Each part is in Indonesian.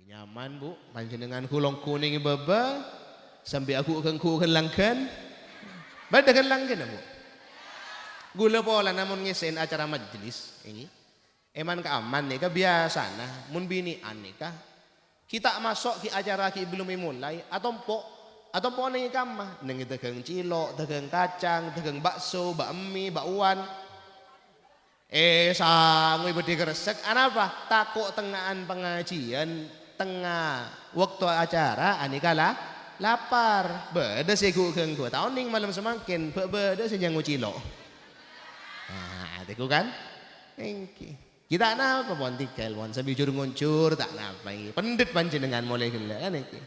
Nyaman bu, panjenengan kulong kuning baba, sampai aku kengku kelangkan, bada kelangkan bu. Gula pola namun ngesen acara majelis ini, eman ka aman nih ka biasa nah, mun binian nih ka, kita masuk ki acara ki belum mulai, atau po nih kamah, nengi dagang cilok, dagang kacang, dagang bakso, bakmi, bakwan. Sangoy bedi keresek, apa? Takut tengahan pengajian, tengah waktu acara, anikala lapar. Beda sih gua tahun ning malam semakin, beda sih yang ngucilo. Nah, tiku kan? Engki. Kita napa pon tikel pon sambil jur nguncur tak napa iki. Pendit panjenengan mulai gila kan iki.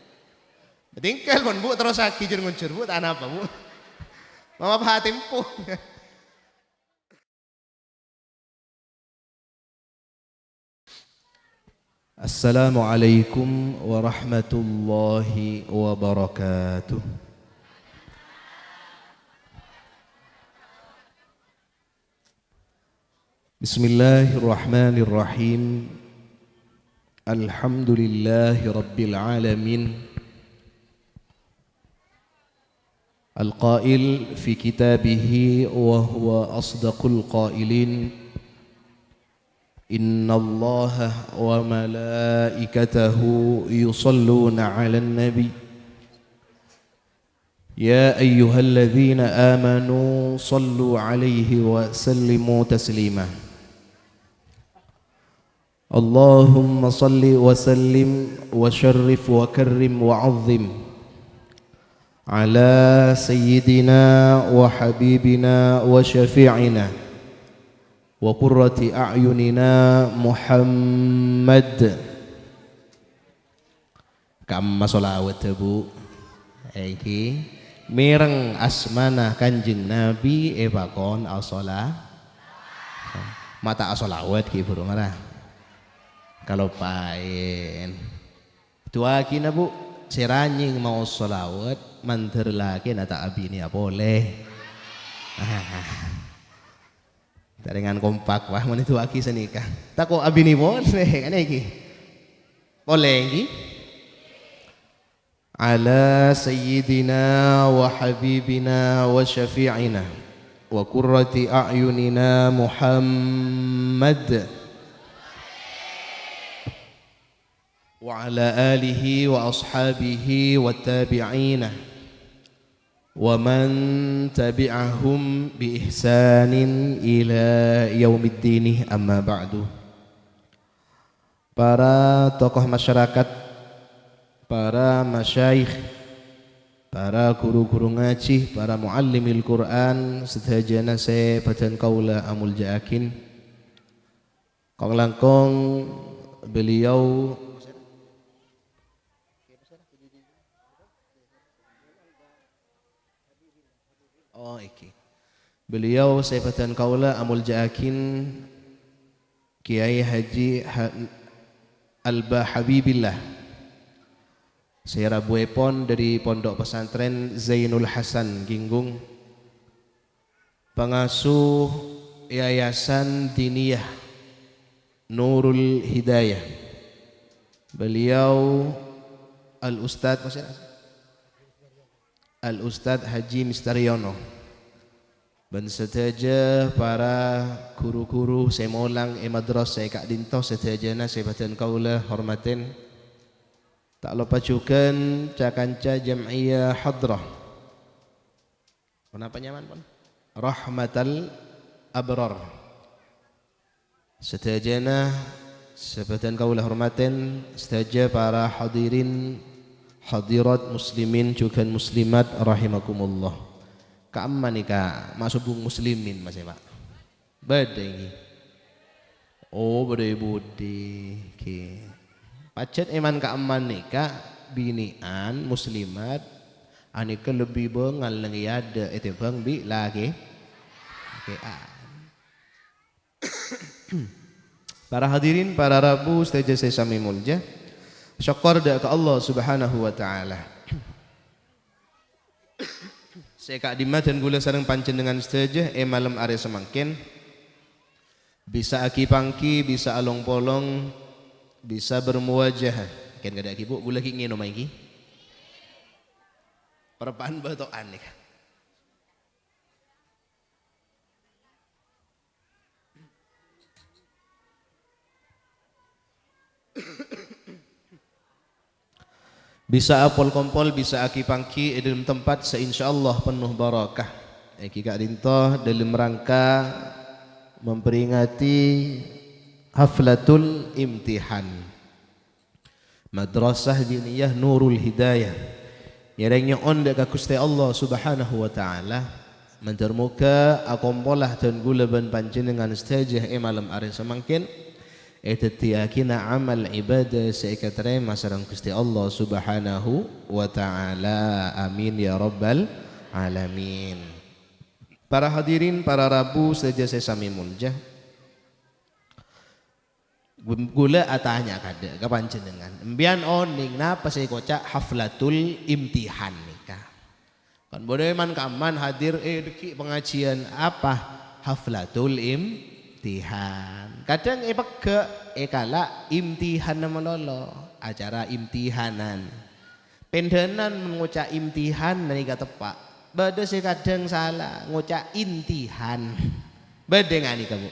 Tingkel pon bu terus lagi jur nguncur bu tak napa bu. Mama pahatimpu. Assalamualaikum warahmatullahi wabarakatuh. Bismillahirrahmanirrahim. Alhamdulillahi rabbil alamin. Al-qail fi kitabihi wa huwa asdaqul qailin. Inna Allah wa malaikatahu yusalluna ala nabi Ya ayyuhalladzina amanu sallu alaihi wa sallimu taslima Allahumma salli wa sallim wa syarrif wa karrim wa azzim ala sayyidina wa habibina wa syafi'ina wa qurrati a'yunina Muhammad. Kamma sholawat bu iki mireng asmana kanjeng Nabi bakon as-shalah mata as-sholawat ki burung arah kalau pain tua kina bu seranying mau sholawat manter lagi nata abini ya boleh dengan kompak wah mana itu aki senikah tako abini boleh kan iki boleh iki ala sayyidina wa habibina wa syafi'ina wa qurrati a'yunina Muhammad wa ala alihi wa ashabihi wa tabi'ina wa man tabi'ahum bi ihsanin ila yaumiddin amma ba'du. Para tokoh masyarakat, para masyayikh, para guru-guru ngaji, para muallimil Quran sedaya saya badan kaula amul jaakin kong langkong beliau beliau saibatan kaula amul jaakin Kiai Haji Alba Habibillah saya rabuepon dari Pondok Pesantren Zainul Hasan Ginggung pengasuh Yayasan Diniyah Nurul Hidayah beliau Al-Ustadz Haji Mistaryono dan sedaja para guru-guru saya molang madrasah saya kak dinto sedajana saya badan kaula hormatin tak lupa juga cakanca jam'iyah hadrah kenapa nyaman pun rahmatal abrar sedajana sebadan kaula hormatin sedaja para hadirin hadirat muslimin juga muslimat rahimakumullah Ka'amman nih kak, masuk muslimin mas ya pak. Badai. Oh badai budi. Pacet eman ka'amman nih kak, binian muslimat. Anika lebih bengal nang iada itu bang bi lagi. Para hadirin, para rabu, stage saya sami mulja. Syukur dah ke Allah Subhanahu wa taala. Saya kak dimat dan gula sareng panjenengan saja malam are semangkin bisa aki pangki bisa along polong bisa bermuwajah Ken kada ki bu gula ki ngeno mai ki. Perpan betokan nih. Bisa apol kompol, bisa aki pangki dalam tempat seinsyaallah penuh barakah. Eki kak dintoh dalam rangka memperingati haflatul imtihan. Madrasah diniyah Nurul Hidayah. Yarengnya onda ka Gusti Allah Subhanahu wa taala. Mentermuka akompolah dan gula ban panjenengan stajah malam are semangkin. Etetiakina amal ibadah seikatere masarang Gusti Allah Subhanahu wa taala. Amin ya rabbal alamin. Para hadirin, para rabu saja saya sami muljah. Gula atanya kada kapan jenengan. Embian oning napa saya kocak haflatul imtihan nikah. Kan bodoh man kaman hadir deki pengajian apa haflatul imtihan. Kadang peke kala imtihan melolo acara imtihanan. Pendenan mengucap imtihan nani tepak. Bade saya kadang salah ngucap intihan. Bade ngani kamu.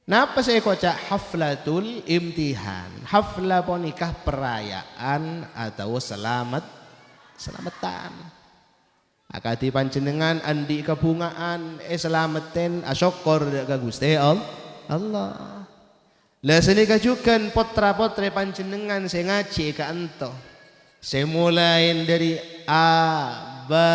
Napa saya kocak haflatul imtihan? Hafla ponikah perayaan atau selamatan. Akati panjenengan andi kabungaan selameten asyokor ka Gusti Allah. Lah senika jukan potra-potre panjenengan saya ngaji ka ento. Saya mulai dari a ba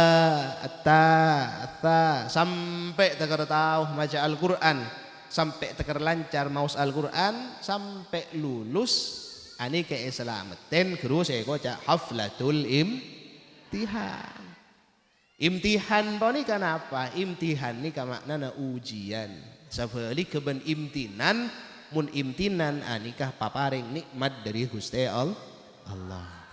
ta sampai tegar tahu baca Al-Qur'an, sampai tegar lancar maus Al-Qur'an, sampai lulus ani ke selameten guru saya kocak haflatul imtihan. Imtihan ni kenapa? Imtihan ni maknana ujian. Sabali keben imtinan, mun imtinan anikah paparing nikmat dari Gusti Allah.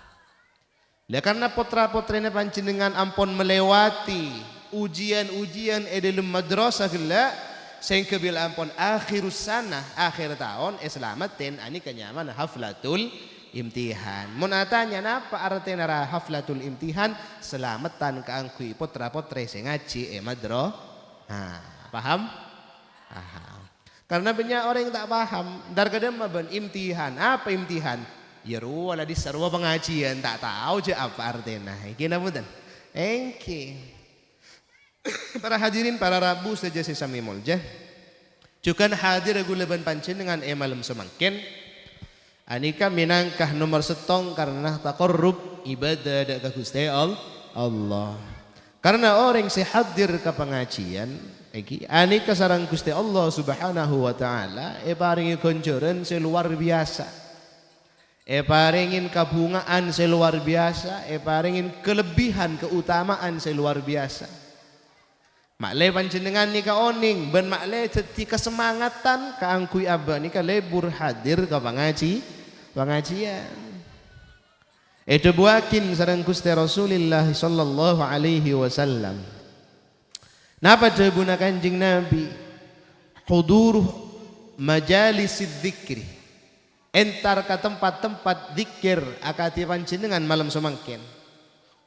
Lah karena putra-putranya panjenengan ampun melewati ujian-ujian dalam madrasah gela sehingga bila ampun akhirus sana akhir tahun selamatin ani kenyaman haflatul imtihan. Mun atanya napa artinya haflatul imtihan? Selamatan kaangkui putra-putra sing ngaji madro. Paham? Paham. Karena banyak orang yang tak paham. Dar kadang maban imtihan. Apa imtihan? Ya wala di sarwa pengajian tak tahu je apa artinya. Iki namudan. Engke. Para hadirin, para rabu saja sesami mulja. Cukan hadir gulaban pancen dengan malam semangkin. Anika minangkah nomor setong karena taqarrub ibadah dak Gusti Allah. Karena orang si hadir ke pengajian iki anika sareng Gusti Allah Subhanahu wa taala paringi koncoran seluar biasa. Paringin kabungaan seluar biasa, paringin kelebihan keutamaan seluar biasa. Makle panjenengan nika oning ben makle dadi kesemangatan kaangkui aba nika lebur hadir ke pengajian. Itu buakin sareng Gusti Rasulullah sallallahu alaihi wasallam. Napa debuna Kanjeng Nabi? Hudur majalisid dzikri. Entar ke tempat-tempat zikir akati panjenengan malam semangkin.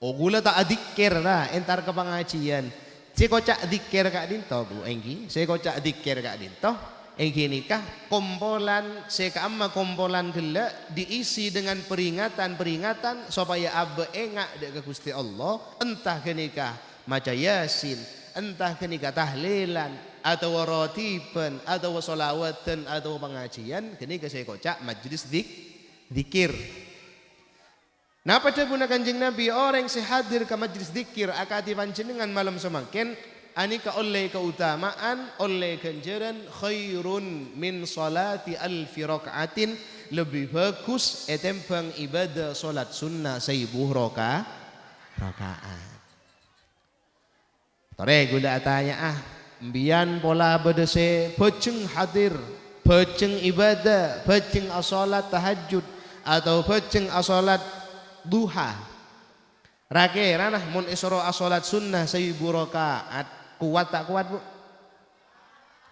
Gula tak dzikir lah entar ke pengajian. Saya kocak dzikir kak dinto bu enggi. Saya kocak dzikir kak dinto. Enggi nikah kompolan saya amma kompolan gela diisi dengan peringatan-peringatan supaya abe engak dek ke Gusti Allah. Entah kenikah maca Yasin, entah kenikah tahlilan atau ratiban atau sholawatan atau pengajian kenikah saya kocak majlis dzikir. Nah pada guna Kanjeng Nabi orang sehadir ke majlis dzikir akati panjenengan malam semangkin anika oleh keutamaan oleh ganjaran khairun min salati alfi rakaatin, lebih bagus etempang ibadah salat sunnah 1000 rakaat. Tore gula tanya mbian pola bedese peceng hadir, peceng ibadah, peceng asolat tahajud atau peceng asolat duha. Rake ranah mun isro asolat sunnah 1000 rakaat kuat tak kuat bu?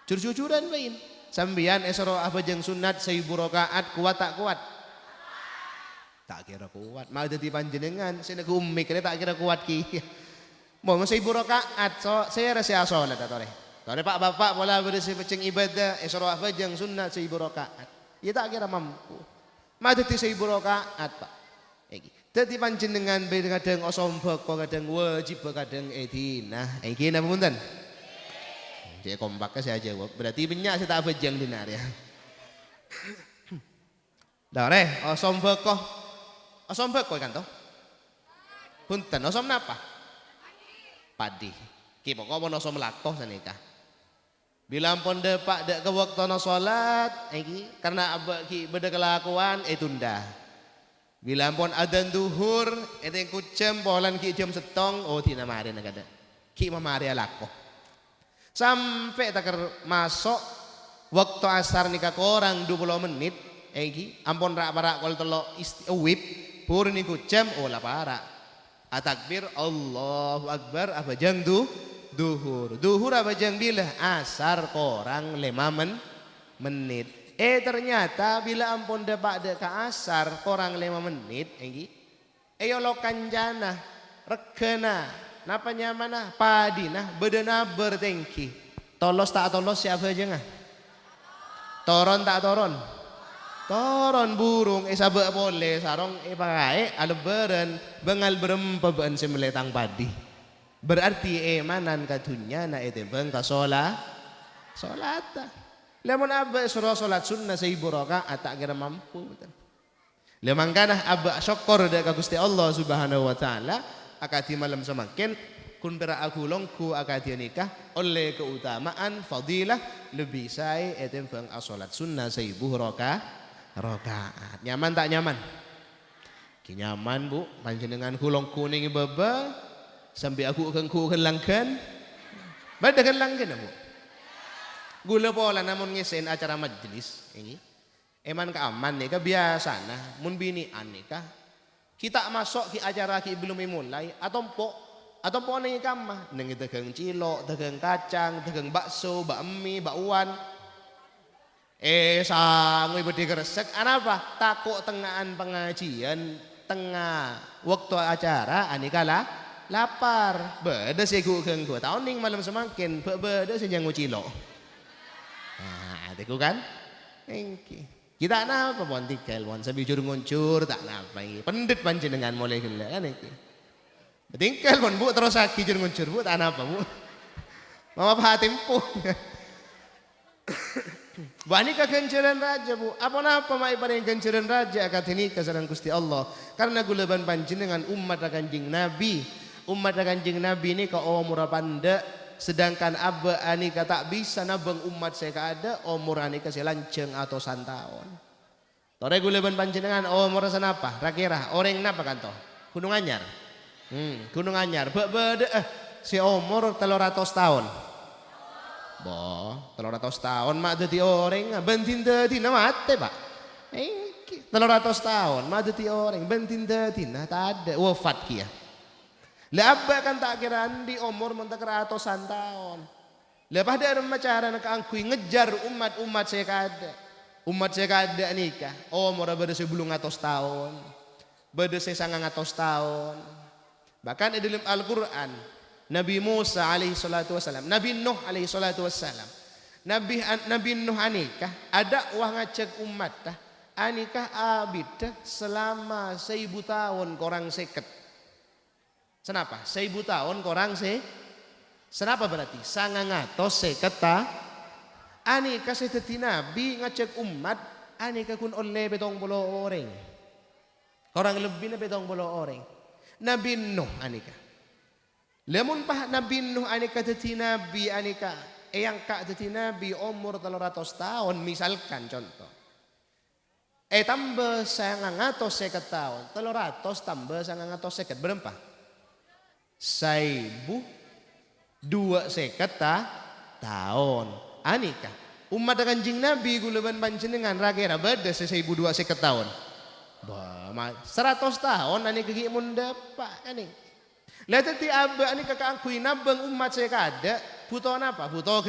Jujur-jujuran bain Sambian esoro apa jeng sunat 1000 rakaat kuat tak kuat? Tak kira kuat. Mau dadi panjenengan sing nek ummi kene tak kira kuat ki. Mau 1000 rakaat so saya rasa salat atore. Tore Pak Bapak pola bersih pecing ibadah esoro apa jeng sunat 1000 rakaat. Ya tak kira mampu. Mau dadi 1000 rakaat Pak. Iki. Dadi panjenengan kadang osombok kadang wajib kadang edina. Iki napa punten? Jadi kompaknya saya jawab. Berarti minyak saya tak bejang dinar ya. Dore, osom bekoh. Osom bekoh kan toh? Punten, osom napa? Padi. Ki pokok mau osom lakoh sanika. Bila ampun depak dek ke waktu no salat, iki karena abak ki beda kelakuan tunda. Bila ampun adzan duhur, yang kucem polan ki jam setong, oh tina mari nakada. Ki mamari lakoh. Sampai takar masuk waktu asar nikah korang 20 menit egi ampun rak parak kol telok wip pur niku jam olah parak atakbir Allahu Akbar apa jang duhur apa jang bila asar korang 5 menit ternyata bila ampun depak deka asar korang 5 menit egi lo kanjana regana napa nyamana padina bedena bertengki tolos tak tolos siapa aja ngah toron tak toron burung sabe boleh sarong pakai aleberen bengal berempa ben semeletang padi berarti emanan katunya na beng kasola solata lemon abba surah solat sunnah 1000 rakaat tak kira mampu betul lemang kana abba syukur dekat Gusti Allah Subhanahu wa taala akati malam semakin kun pera agulongku akati nikah oleh keutamaan fadilah lebih saya etem bang asolat sunnah 1000 rakaat nyaman tak nyaman ki nyaman bu panjenengan kulong kuning baba sampai aku kengku kelangkan bada kelangkan bu gula pola namun ngesen acara majelis ini eman keaman nih biasa nah mun bini anika kita masuk ki acara ki belum dimulai atau po ning kamah ning dagang cilok, dagang kacang, dagang bakso, bakmi, bakwan. Sangu ibu digresek apa? Takut tengahan pengajian, tengah waktu acara anikala lapar. Beda sih gua genggu. Tahun ning malam semakin beda sih yang cilok. Nah, itu kan? Kita napa pon tikel pon sabi jur nguncur tak napa iki. Pendit panjenengan mulai gila kan iki. Tingkel pon Bu terus lagi jur nguncur Bu tak napa Bu. Mama patimpu. Bu ani kegenceran raja Bu. Apa napa mai paring kegenceran raja katini kasarang Gusti Allah. Karena guleban panjenengan umat Kanjeng Nabi. Umat Kanjeng Nabi ini ka umur panda sedangkan abba anika tak bisa nabeng umat saya kada umur anika selanceng atau santaon. Tore guleban panjenengan umur sanapa? Rakira orang napa kanto? Gunung Anyar. Gunung Anyar. Beda si umur 300 tahun. Boh, 300 tahun mak dadi orang bentin dadi na mate Pak. 300 tahun mak dadi orang bentin dadi na tak ada wafat kia. Lah abba kan tak kira di umur mentak ratusan tahun. Lepas dari macara nak angkui ngejar umat saya kada. Umat saya kada nikah. Umur beda 1000 tahun. Beda 900 tahun. Bahkan di dalam Al-Qur'an Nabi Musa alaihi salatu wasalam, Nabi Nuh alaihi salatu wasalam. Nabi Nuh anikah ada wah ngajak umat dah. Anikah abid selama 1000 tahun korang seket. Kenapa? 1000 tahun korang senapa berarti? 900 seketa. Anika sedeti nabi ngajak umat. Anika kun oleh 70 orang. Orang lebih na 70 orang. Nabi Nuh anika. Lemun pah Nabi Nuh anika deti nabi anika. Yang kak deti nabi umur 300 tahun misalkan contoh. Tambah 900 seket tahun. 300 tambah 900 seket berapa? 1200 tahun anika umat Kanjeng Nabi guleban panjenengan rakira beda 1200 tahun bah 100 tahun anika gi mun dapat ani la tati abba anika kaangkui nabang umat saya kada butuh apa butuh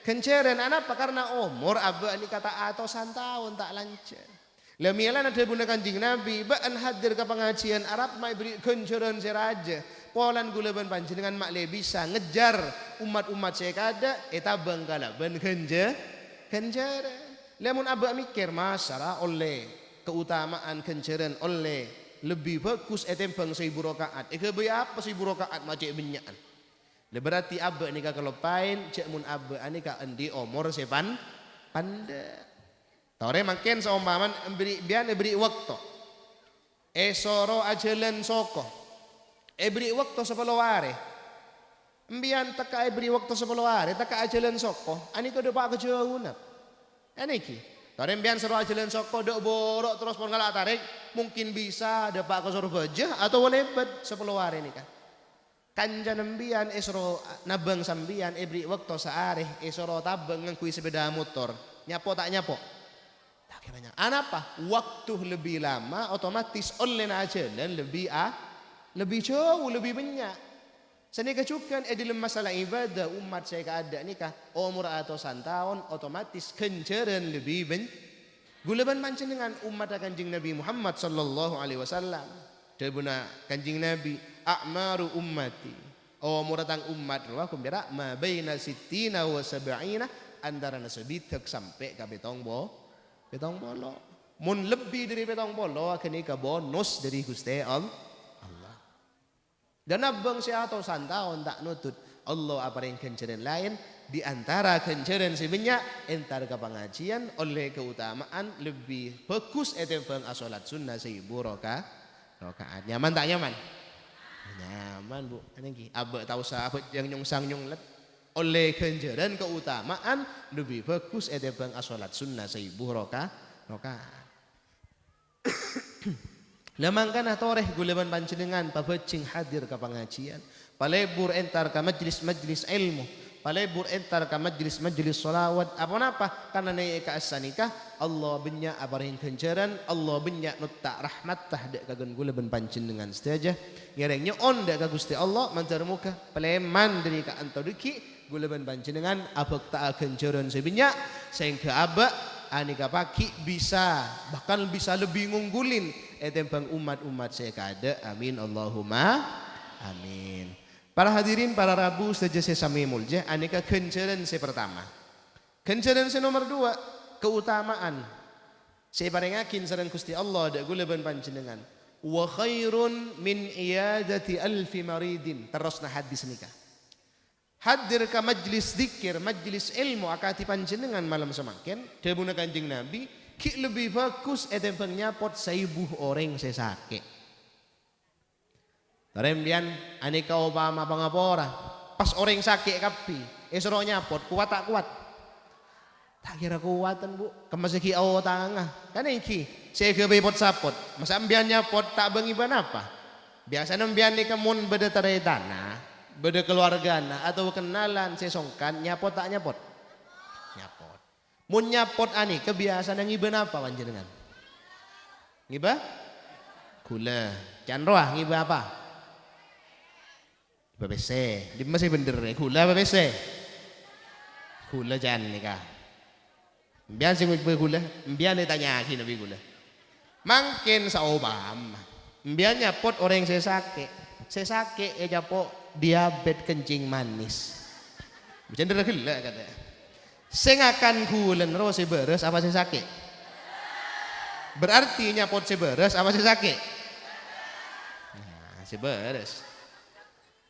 Kenceren apa? Karena umur abah ni kata atau tahun tak lancar. Lamialan ada bunda kanjing Nabi, baan hadir ke pengajian Arab mai beri kenceren seraja. Polan gulaban panjenengan mak le bisa ngejar umat-umat saya kada, eta bangkala ben kenceren. Lamun abah mikir masalah oleh keutamaan kenceren oleh lebih bagus etempeng 1000 rakaat. Kebay apa 1000 rakaat macam benyaan. Berarti abah ni kalau pain cek mun abah ni endi umur sepan panda. Tore makin seumpaman biar beri waktu. Esoro ajalan soko. Beri waktu 10 hari. Mbian taka beri waktu 10 hari taka ajalan soko. Ani ko depak kejauhan. Ani ki. Tore mbian soro ajalan soko dok borok terus pon galak tarik mungkin bisa depak ke Surabaya atau lebet 10 hari ni kan. Kanjan embian esro nabang sambian beri waktu seareh esro tabang ngangkui sepeda motor nyapo tak nyapo tak kiranya anapa waktu lebih lama otomatis online aja dan lebih jauh lebih banyak seni kecukan dalam masalah ibadah umat saya keadaan nikah umur atau tahun otomatis kenceran lebih banyak gulaban mancing dengan umat kanjeng Nabi Muhammad sallallahu alaihi wasallam debuna kanjeng Nabi a'maru ummati muratang umat wa kumbira ma baina sittina wa sab'ina antara nasabitek sampai ke betong bolo mun lebih dari betong bolo akan ke bonus dari Gusti Allah dan abang si atau santaon tak nutut Allah apa yang kenceren lain di antara kenceren sebanyak entar ke pengajian oleh keutamaan lebih bagus etempeng asolat sunnah 1000 rakaat nyaman tak nyaman nyaman bu ini abah tahu sahabat yang nyongsang nyonglet oleh kenjaran keutamaan lebih bagus etempeng asolat sunnah 1000 rakaat lamangkan atoreh gulaman panjenengan pabecing hadir ke pengajian palebur entar ke majlis ilmu palebur entar ke majlis solawat apa karena naik ke asanikah Allah banyak abarin kenjaran Allah banyak nutta rahmat tahdak kagun gulaban panjenengan saja ngerengnya on dak ka Gusti Allah mantar muka peleman dari ka antodiki gulaban panjenengan abak tak kenjaran sebanyak sehingga abak anika pagi bisa bahkan bisa lebih ngunggulin etempang umat-umat saya kada amin Allahumma amin. Para hadirin para rabu saja saya sami mulja anika kenjaran saya pertama kenjaran saya nomor 2 keutamaan saya parengakin sareng Gusti Allah dak gulaban panjenengan wa khairun min iyadati alfi maridin terusna hadis nikah hadir ke majlis zikir majlis ilmu akati panjenengan malam semakin debuna kanjeng Nabi ki lebih bagus etempeng nyapot 1000 orang sesake tarembian aneka obama pangapora pas orang sakit kapi esro nyapot kuat tak kuat tak kira kuatan bu kemasiki awo tangah kan iki saya ke pot sapot masa ambian nyapot tak bengiban apa biasa ambian ni kemun beda tarai tanah beda keluargana atau kenalan sesongkan nyapot tak nyapot mun nyapot ani kebiasaan yang ngiban apa panjenengan ngiba gula canroah ngiba apa BBC di masih bener gula BBC gula jan nikah mbian sing gula mbian ditanyakin nabi gula mungkin sa obam mbian nyapot orang sesake japo diabetes kencing manis bener gula kata sing akan gulen ro seberes apa sesake berarti nyapot seberes apa sesake nah seberes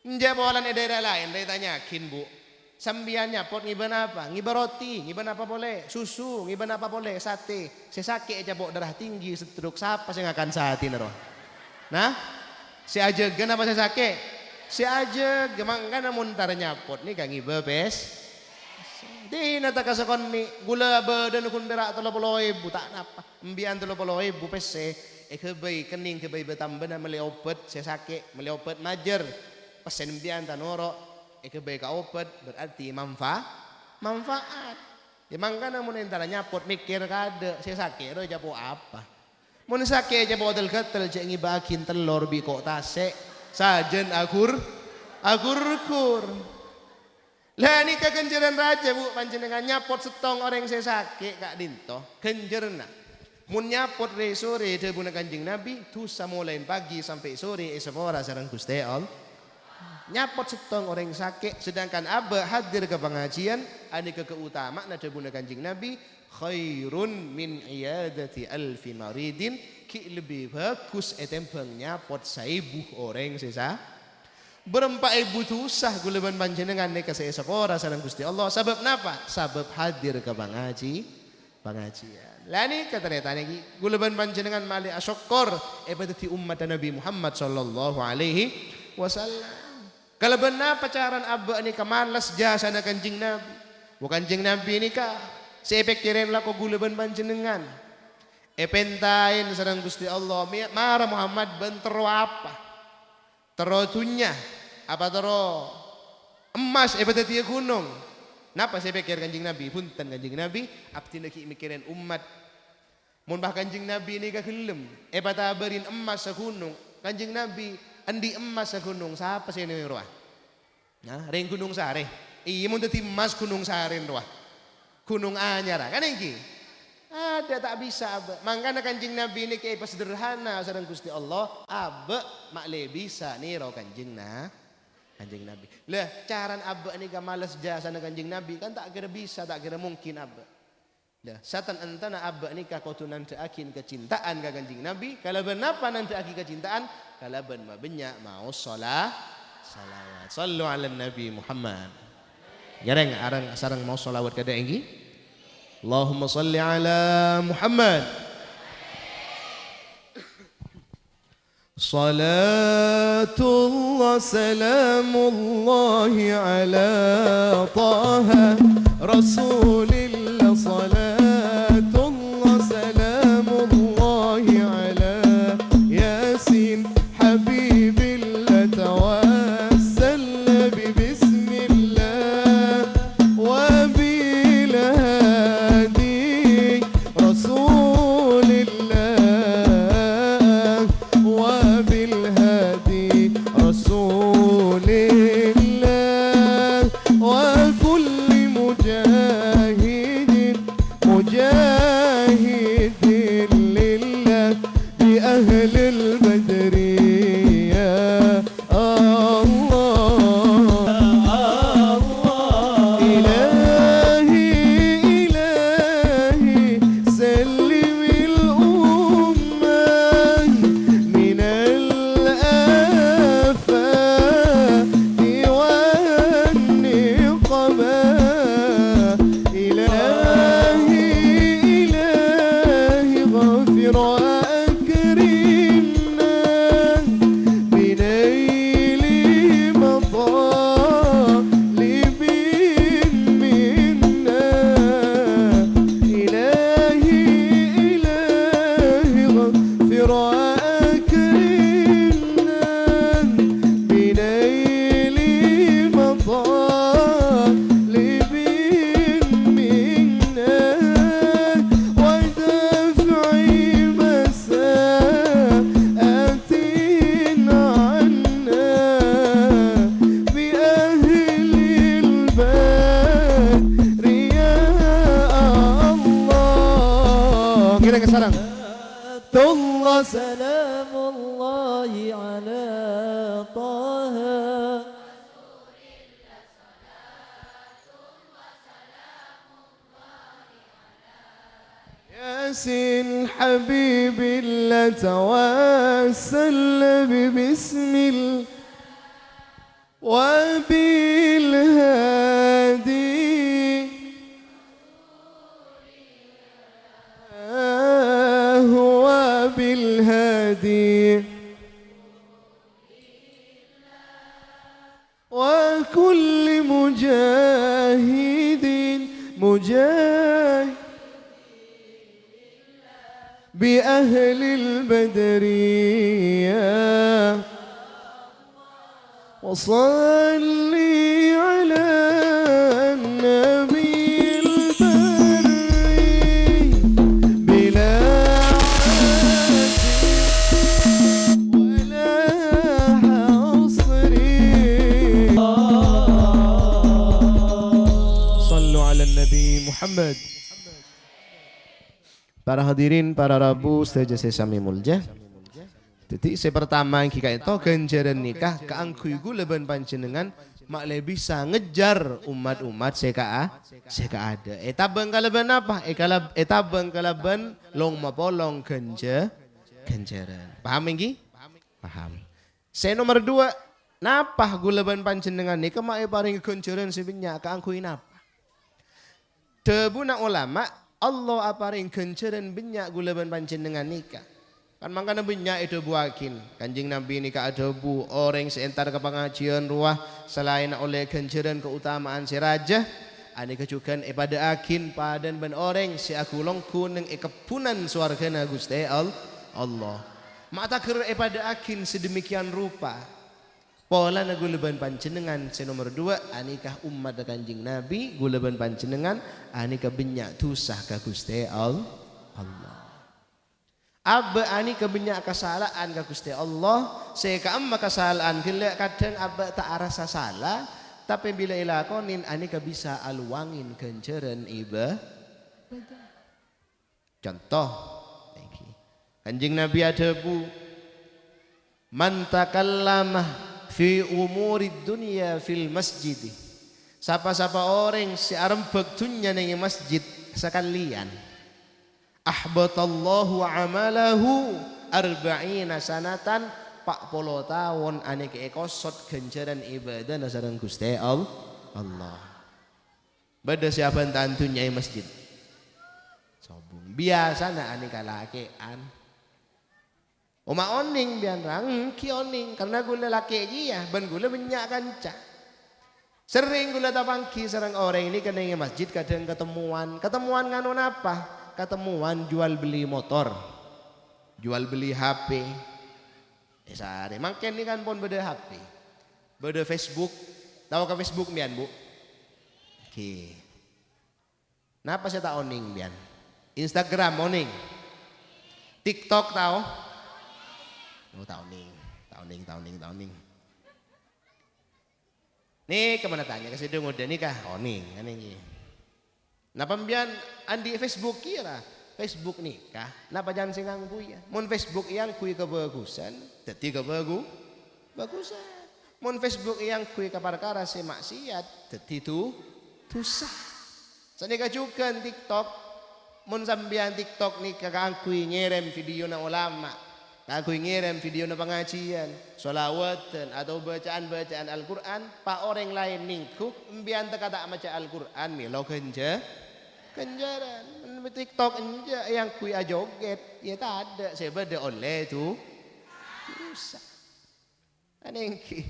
njabolan di daerah lain ditanyakin bu sambian nyapot ngiban apa ngiban roti ngiban apa boleh susu ngiban apa boleh sate sesake jabok darah tinggi setruk siapa sing akan sate nero nah si ajegan apa sesake si ajeg gemangkan muntar nyapot nih kang ngiba pes di nata kasakon ni gula badan kun berak 30.000 tak napa embian 30.000 pese kebay kening kebay betambah meli obat sesake meli obat majer pesen embian tanoro kebay ka obat berarti manfaat ya mangka namun entara nyapot mikir kada sesake ro japo apa mun sake japo hotel ketel cek ngibakin telur biko tasek sajen akur Lah ini kegenjeran raja bu panjenengan nyapot setong orang saya sakit kak dinto genjerna. Mun nyapot re sore debuna kanjeng Nabi tusa mulai pagi sampai sore esapora sareng Gusti Allah. Nyapot setong orang sakit sedangkan abah hadir ke pengajian ani keutama na debuna kanjeng Nabi khairun min iyadati alfi maridin ki lebih bagus etempeng nyapot 1000 orang sesa. Berempat ibu tusah guleban panjenengan nek saya sekolah sareng Gusti Allah sebab napa? Sebab hadir ke pengajian. Lah ni ternyata niki guleban panjenengan mali asyukur ibadati umat Nabi Muhammad sallallahu alaihi wasallam. Kalau benar pacaran abah ni kamalas jasa na kanjing Nabi. Bukan kanjing Nabi ni ka sepek kiren lako guleban panjenengan. Pentain sareng Gusti Allah mara Muhammad bentero apa? Terotunya apa tero emas dia gunung. Napa saya pikir kanjing Nabi punten kanjing Nabi abdi nak mikirin umat. Mun bah kanjing Nabi ni ka gelem berin emas sa gunung. Kanjing Nabi andi emas sa gunung siapa sih ni ruah? Nah, ring gunung sare. Iya mun dadi emas gunung sare ruah. Gunung anyar kan iki. Ada tak bisa abah. Mangkana kanjing Nabi ini kayak sederhana sareng Gusti Allah. Abah makle bisa nih ro kanjing Nabi. Lah caran abah ini gak malas jasa na kanjing Nabi kan tak kira bisa, tak kira mungkin abah. Dah satan antana abah ini kau tu nanti akin kecintaan ka kanjing Nabi. Kalau benapa nanti akin kecintaan? Kalau ben mabenya mau salawat. Sallu ala Nabi Muhammad. Jarang arang sarang mau salawat kada inggi. Allahumma salli ala Muhammad. Salatullah salamullahi ala Taha Rasulillah. Salatullah salamullahi ala Yasin Habibillah. Tawassal bismillah wa bil hadi Rasulillah. رسول الله وكل مجاهد لله بأهل البدر يا الله. إلهي سلم الأمة من الآفات والنقمة. إلهي غفر وأكرمنا بنيل مطالب منا. إلهي غفر وأكرمنا بنيل مطالب منا ودفع مساءات عنا بأهل البدر يا الله. Kita ke sarang. الله سلام الله على طه ياسين حبيب الله. توسل ببسم الله وبالهادي هو بالهادي وكل مجاهد بأهل البدر يا وصلي على النبي البري بلا عاد ولا حصر. Para hadirin, para rabu saja saya sami mulja. Jadi saya pertama yang kita itu ganjaran nikah keangkui gue leban panjenengan mak lebih bisa ngejar umat-umat seka ada. Etabang kalaban apa? Etabang kalaban long mapolong ganjaran. Paham ini? Paham. Saya nomor 2, napa gue leban panjenengan nikah mak paring ganjaran sebenarnya keangkui napa? Debu nak ulama Allah aparing ganjaran banyak gulaban panjenengan nikah. Kan makanya banyak itu buakin. Kanjeng Nabi nikah ada bu orang seentar ke pengajian ruah selain oleh ganjaran keutamaan si raja. Ani kejukan pada akin padan ben orang si aku longku neng kepunan suargana Gusti Allah. Mata ker pada akin sedemikian rupa. Pola na gulaban panjenengan si nomor 2 anikah umat kanjeng Nabi gulaban panjenengan anikah banyak tusah ka Gusti Allah. Abba ani kebanyak kesalahan ka Gusti Allah seka amma kesalahan gila kadang abba tak rasa salah tapi bila ilakonin ani ka bisa aluangin ganjaran ibadah. Contoh kanjeng Nabi ada bu man takallama fi umurid dunia fil masjid. Sapa-sapa orang si arembek dunya ning masjid sekalian. Ahbatallahu amalahu arba'ina sanatan 40 tahun ane keekosot ganjaran ibadah nasaran Gusti Allah. Bada siapa tantunya masjid. Sobung biasa na ane kalakean. Oma oning bian rang ki oning karena gula laki dia ban gula banyak kanca. Sering gula tapangki sarang orang ini kena masjid kadang ketemuan nganu apa? Ketemuan jual beli motor, jual beli HP. Sare mangken ini kan pun beda HP, beda Facebook. Tahu ke Facebook mian bu? Oke. Napa saya tak oning mian? Instagram oning, TikTok tahu? Oh tahu oning. Nih kemana tanya kasih dong udah nikah oning kan ini. Napa mbian andi Facebook kira Facebook nikah napa jangan singang buya mun Facebook yang kui kebagusan dadi bagusan mun Facebook yang kui ke perkara si maksiat dadi dosa sanika juga TikTok mun sambian TikTok nikah kangkui ngirim video na ulama kangkui ngirim video na pengajian sholawatan atau bacaan Al-Quran pa orang lain ningkuk mbian teka tak maca Al-Quran milo ganjaran TikTok enja yang kui joget ya tak ada saya beda oleh tu dosa anengki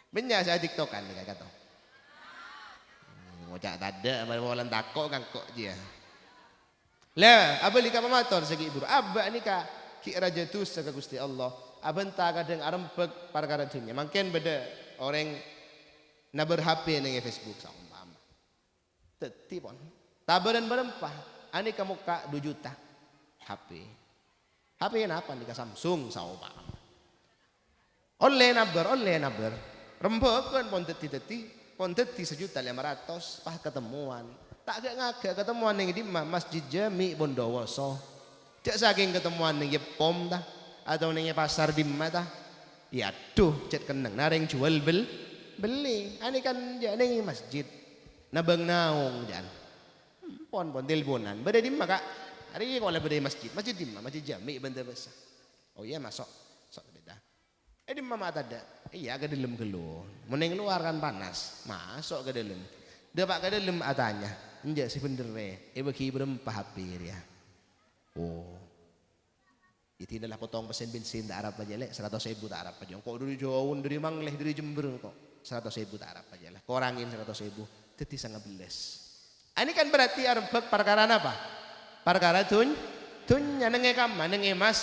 banyak saya TikTokan nih kata ngocak tak ada malam takok kan kok dia lah abah lika pamator segi ibu abah ni ka ki raja tu saka Gusti Allah abenta kadang arempek perkara dunia mungkin beda orang na berHP ning Facebook sama teti pon tabaran berempah, ani kamu kak 2 juta HP yang apa nih Samsung sama oleh naber, rembek kan pon teti 1.500.000 pah ketemuan, tak agak ketemuan yang di Masjid Jami Bondowoso, cak saking ketemuan yang pom dah, atau yang pasar di mata, ya tuh cak kenang nareng jual beli, ani kan jadi masjid, nabang naung jangan. Pon teleponan beda di mana kak hari ini kalau beda masjid di mana masjid Jami Bandar Besar oh iya masuk beda di mana ada iya ke dalam gelun meneng luar kan panas masuk ke dalam dapat ke dalam atanya enggak sih bener bagi berempah HP ya oh itu adalah potong pesen bensin tak Arab aja lek 100.000 tak Arab aja kok dari jauh dari Mangleh dari Jember kok 100.000 tak Arab aja lah korangin 100.000 teti sangat beles. Ini kan berarti arbek perkara apa? Perkara tunya nenge kamma nenge mas.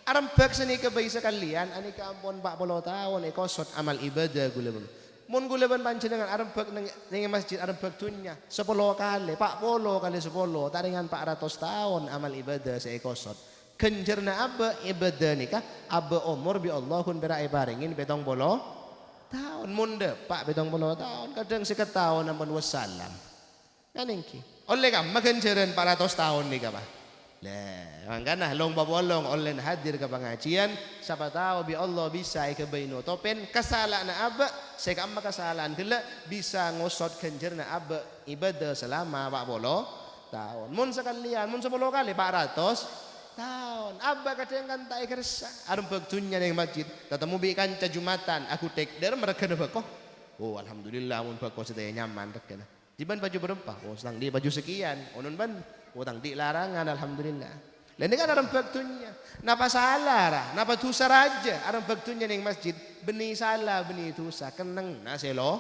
Arbek seni kebayi sekalian. Ani kampun 40 tahun ekosot amal ibadah gulaban. Mun gulaban panjenengan arbek nenge masjid arbek tunya 10 kali, 40 kali 10, taringan 400 tahun amal ibadah seekosot. Kenjerna abba ibadah nikah abba umur bi Allahun berai paringin 70 tahun mun depak 70 tahun kadang 1 tahun ampun wassalam. Kan iki. Oleh ka magenjeren 400 tahun nih ka, Pak. Nah, makanya long babolong online hadir ke pengajian, siapa tahu bi Allah bisa ikebainu topen kesalahan aba, saya amma kesalahan gila bisa ngosot kenjerna aba ibadah selama 40 tahun. Mun sekalian, mun 10 kali 400 tahun. Aba kadang kan tak ikersa. Arum bektunya ning masjid, tetemu bi kanca Jumatan, aku tek der mereka bekoh. Oh, alhamdulillah mun bekoh sedaya nyaman rekena. Jiban baju berempah, oh senang di baju sekian, onun ban utang di larangan alhamdulillah. Lain kan orang waktunya. Napa salah lah, napa dosa raja. Orang waktunya ning masjid beni salah beni dosa keneng naselo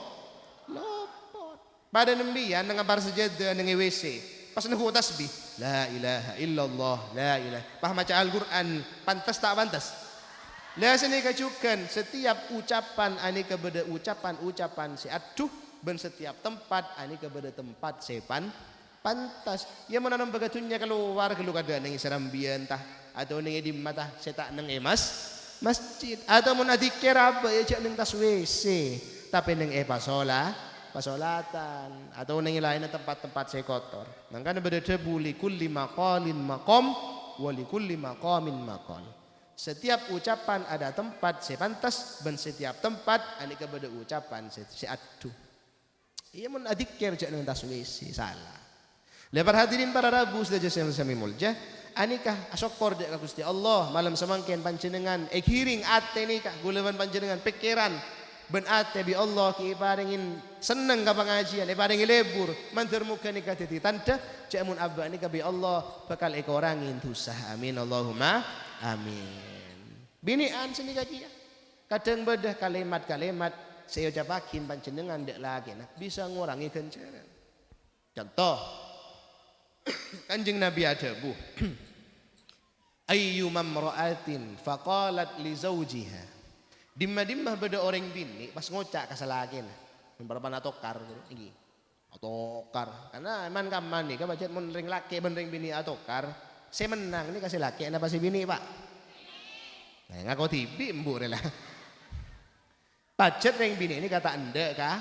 lopot. Pada nembian nang bar sejadah nang WC. Pas nuku tasbih, la ilaha illallah, la ilaha. Paham maca Al-Qur'an, pantas tak pantas? Lah sini kacukan setiap ucapan ani kepada ucapan si aduh ben setiap tempat ani kepada tempat sepan pantas. Ya menanam bagatunya keluar kada nang serambian tah atau nang di mata setak nang masjid atau mun adikir apa ya cak nang tas WC tapi nang pasolatan atau nang lain tempat-tempat saya kotor. Mangkana beda debu li kulli maqalin maqam wa li kulli maqamin maqal. Setiap ucapan ada tempat sepantas dan setiap tempat ani kepada ucapan si aduh. Iya mun adikir cak nang tas WC salah. Lepas hadirin para Rabu sudah jasa sami mulja, anikah asyukur dek Gusti Allah malam semangkin panjenengan hiring ate nikah guleban panjenengan pikiran ben ate bi Allah ki paringin seneng ka pengajian paringin lebur mantur muga nikah dadi tanda cek mun abba nikah bi Allah bakal ekorangin dosa amin Allahumma amin. Binian senika kia kadang bedah kalimat-kalimat saya ucapakin panjenengan dek lagi nah bisa ngurangi kenceran. Contoh Kanjeng Nabi ada bu ayyu mamra'atin faqalat li zawjiha dimma beda orang bini pas ngocak kasalakin beberapa natokar iki atokar karena eman kaman nih kabacet mun ring laki ben ring bini atokar saya menang ini kasih laki apa si bini Pak nah ngaku tibi mbok rela pacet ring bini ini kata ende kah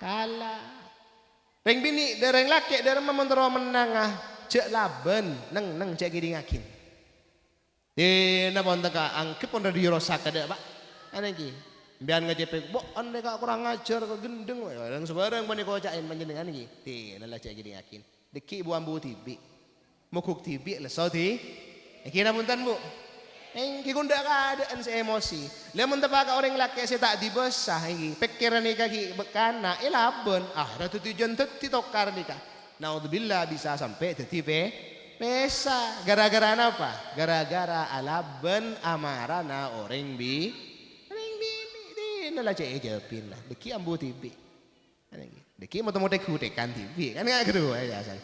kalah. Reng bini dereng laki dereng memontoro menang cek laben neng cek gini ngakin. Napa teka angkep pun dari rosak ada Pak. Ane ki. Biar ngejepek, "Bo, ande kak kurang ngajar ke gendeng wae." Orang sebarang bani kocakin panjenengan iki. Nala cek gini ngakin. Deki bu ambu tibi. Mukuk tibi leso ti. Iki namuntan Bu. Ki kunda keadaan si emosi. Lemon tepaka orang laki saya tak dibesah iki. Pikiran nika ki bekana ilaben. Ratu tujuan teti tokar nika. Naudzubillah bisa sampai teti pesa. Gara-gara apa? Gara-gara alaben amarana orang bini. Nala cek jawabin lah. Deki ambu tibi. Deki mau temu dekan tibi. Kan enggak kedua ya asal.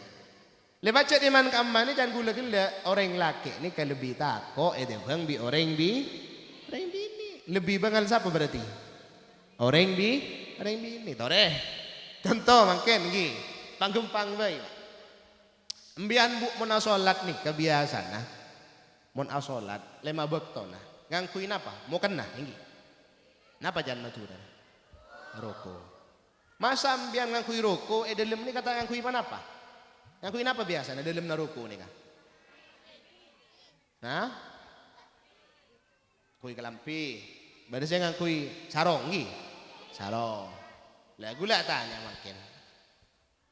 Lepas cek iman kamane jangan gula-gula orang laki ini kan lebih tako bang bi orang bini lebih bangal siapa berarti orang bini tore contoh mungkin gi panggempang bae embian bu mun salat nih kebiasaan nah mun salat lema bekto nah ngangkuin apa mau kena ini napa jangan matura roko masa embian ngangkui roko dalam ini kata ngangkui apa ngangkuin apa biasa na dalam naruko nih kan? Nah, kui kelampi, baru saya ngangkui sarong gi, sarong. Lah gula tanya makin,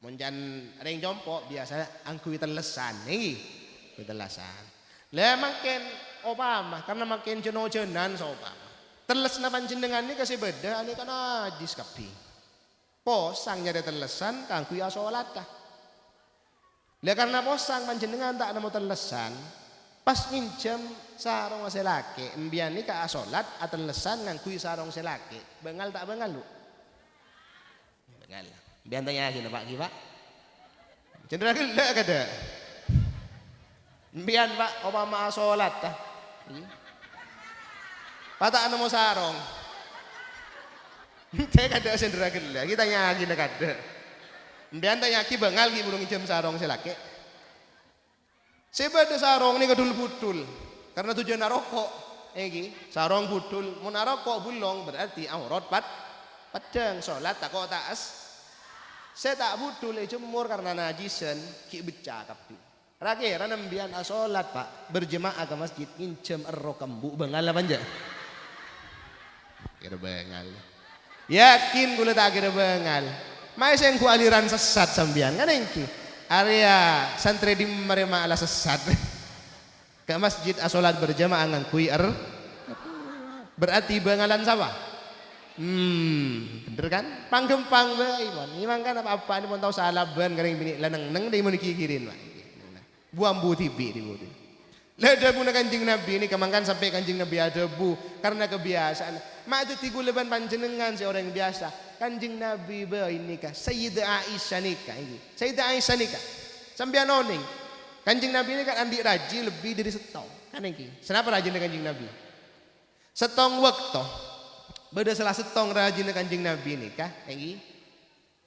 muncan ring jompo biasa angkui telesan nih, kui telesan. Lah makin Obama karena makin jeno-jenan so Obama. Teles na panjenengan ini kasih beda, ini kan ajis kapi. Posangnya ada telesan, kangkui asolat kah? Lah karena posang panjenengan tak nemu telesan pas nginjem sarong selaki embian ni ka salat atelesan ngangkui sarong selaki bengal tak bengal lu bengal bian tanya gini Pak Pak cendera gila kada embian Pak Obama salat tah patah nemu sarong saya kada cendera gila kita tanya gini kada Mbian tanya ki bengal ki burung nginjem sarong selaki. Sebada sarong ni kadul putul karena tujuan narokok. Iki sarong putul, mun narokok bulong berarti aurat padang salat tak kok taas. Saya tak butuh le jemur karena najisan ki becakap pi. Rakira nambian asolat Pak berjemaah ke masjid incem erro kembu bengal apa aja. Kira bengal. Yakin gula tak kira bengal. Mai saya ku aliran sesat sambian kan engki. Area santri di merema ala sesat. Ke masjid asolat berjemaah ngangkui berarti bengalan siapa? Bener kan? Panggempang bae mon. Imang kan apa-apa ni mon tau salah ban garing bini lanang-nang dai mon kikirin Pak. Buang bu tibi di bu. Lah debu na Kanjeng Nabi ini kemangkan sampai Kanjeng Nabi ada bu karena kebiasaan. Mak itu tigu leban panjenengan si orang biasa. Kanjeng Nabi bae nikah Sayyidah Aisyah nikah iki. Sayyidah Aisyah nikah. Sampeyan oning. Kanjeng Nabi ini kan andi raji lebih dari setong. Kan iki. Kenapa rajin Kanjeng Nabi? Setong waktu. Beda salah setong rajin Kanjeng Nabi nikah iki.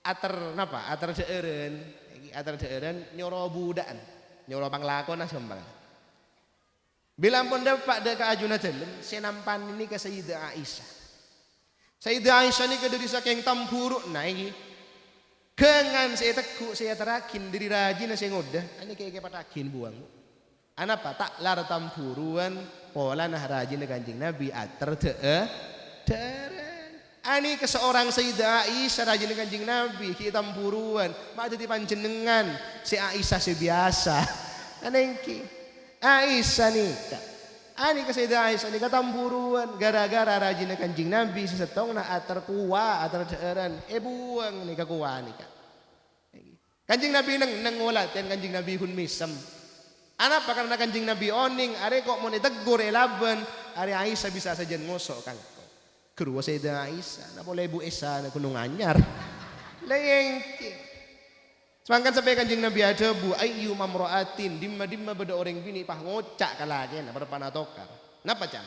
Ater napa? Ater deeureun. Iki ater deeureun nyoro budaan. Nyoro panglakon asembang. Bila pun dapat de ka ajuna dalem senampan ini ke Sayyidah Aisyah. Sayyidah Aisyah ni kediri saking tampuruk nah iki. Kengan saya tekuk saya terakin diri rajin saya ngodah. Ini kayak patakin buang. Anapa tak lar tampuruan pola nah rajin Kanjeng Nabi ater ani ke seorang Sayyidah Aisyah rajin Kanjeng Nabi kita tampuruan mak jadi panjenengan si Aisyah si biasa anengki Aisyah nikah ani ke Sayyidah Aisyah nikah tampuruan gara-gara rajin Kanjeng Nabi sesetong na ater kuwa ater deeran buang nikah kuwa nikah Kanjeng Nabi nang ngolaten Kanjeng Nabi kun misem anapa karena Kanjeng Nabi oning are kok mau ditegur elaben are Aisyah bisa saja ngosok kang kedua Sayyidah Aisyah na boleh Bu Esa na gunung anyar lengki semangkan sampai Kanjeng Nabi ada bu ayyu mamraatin dimma beda orang bini pah ngocak kalage na berpanatokar napa can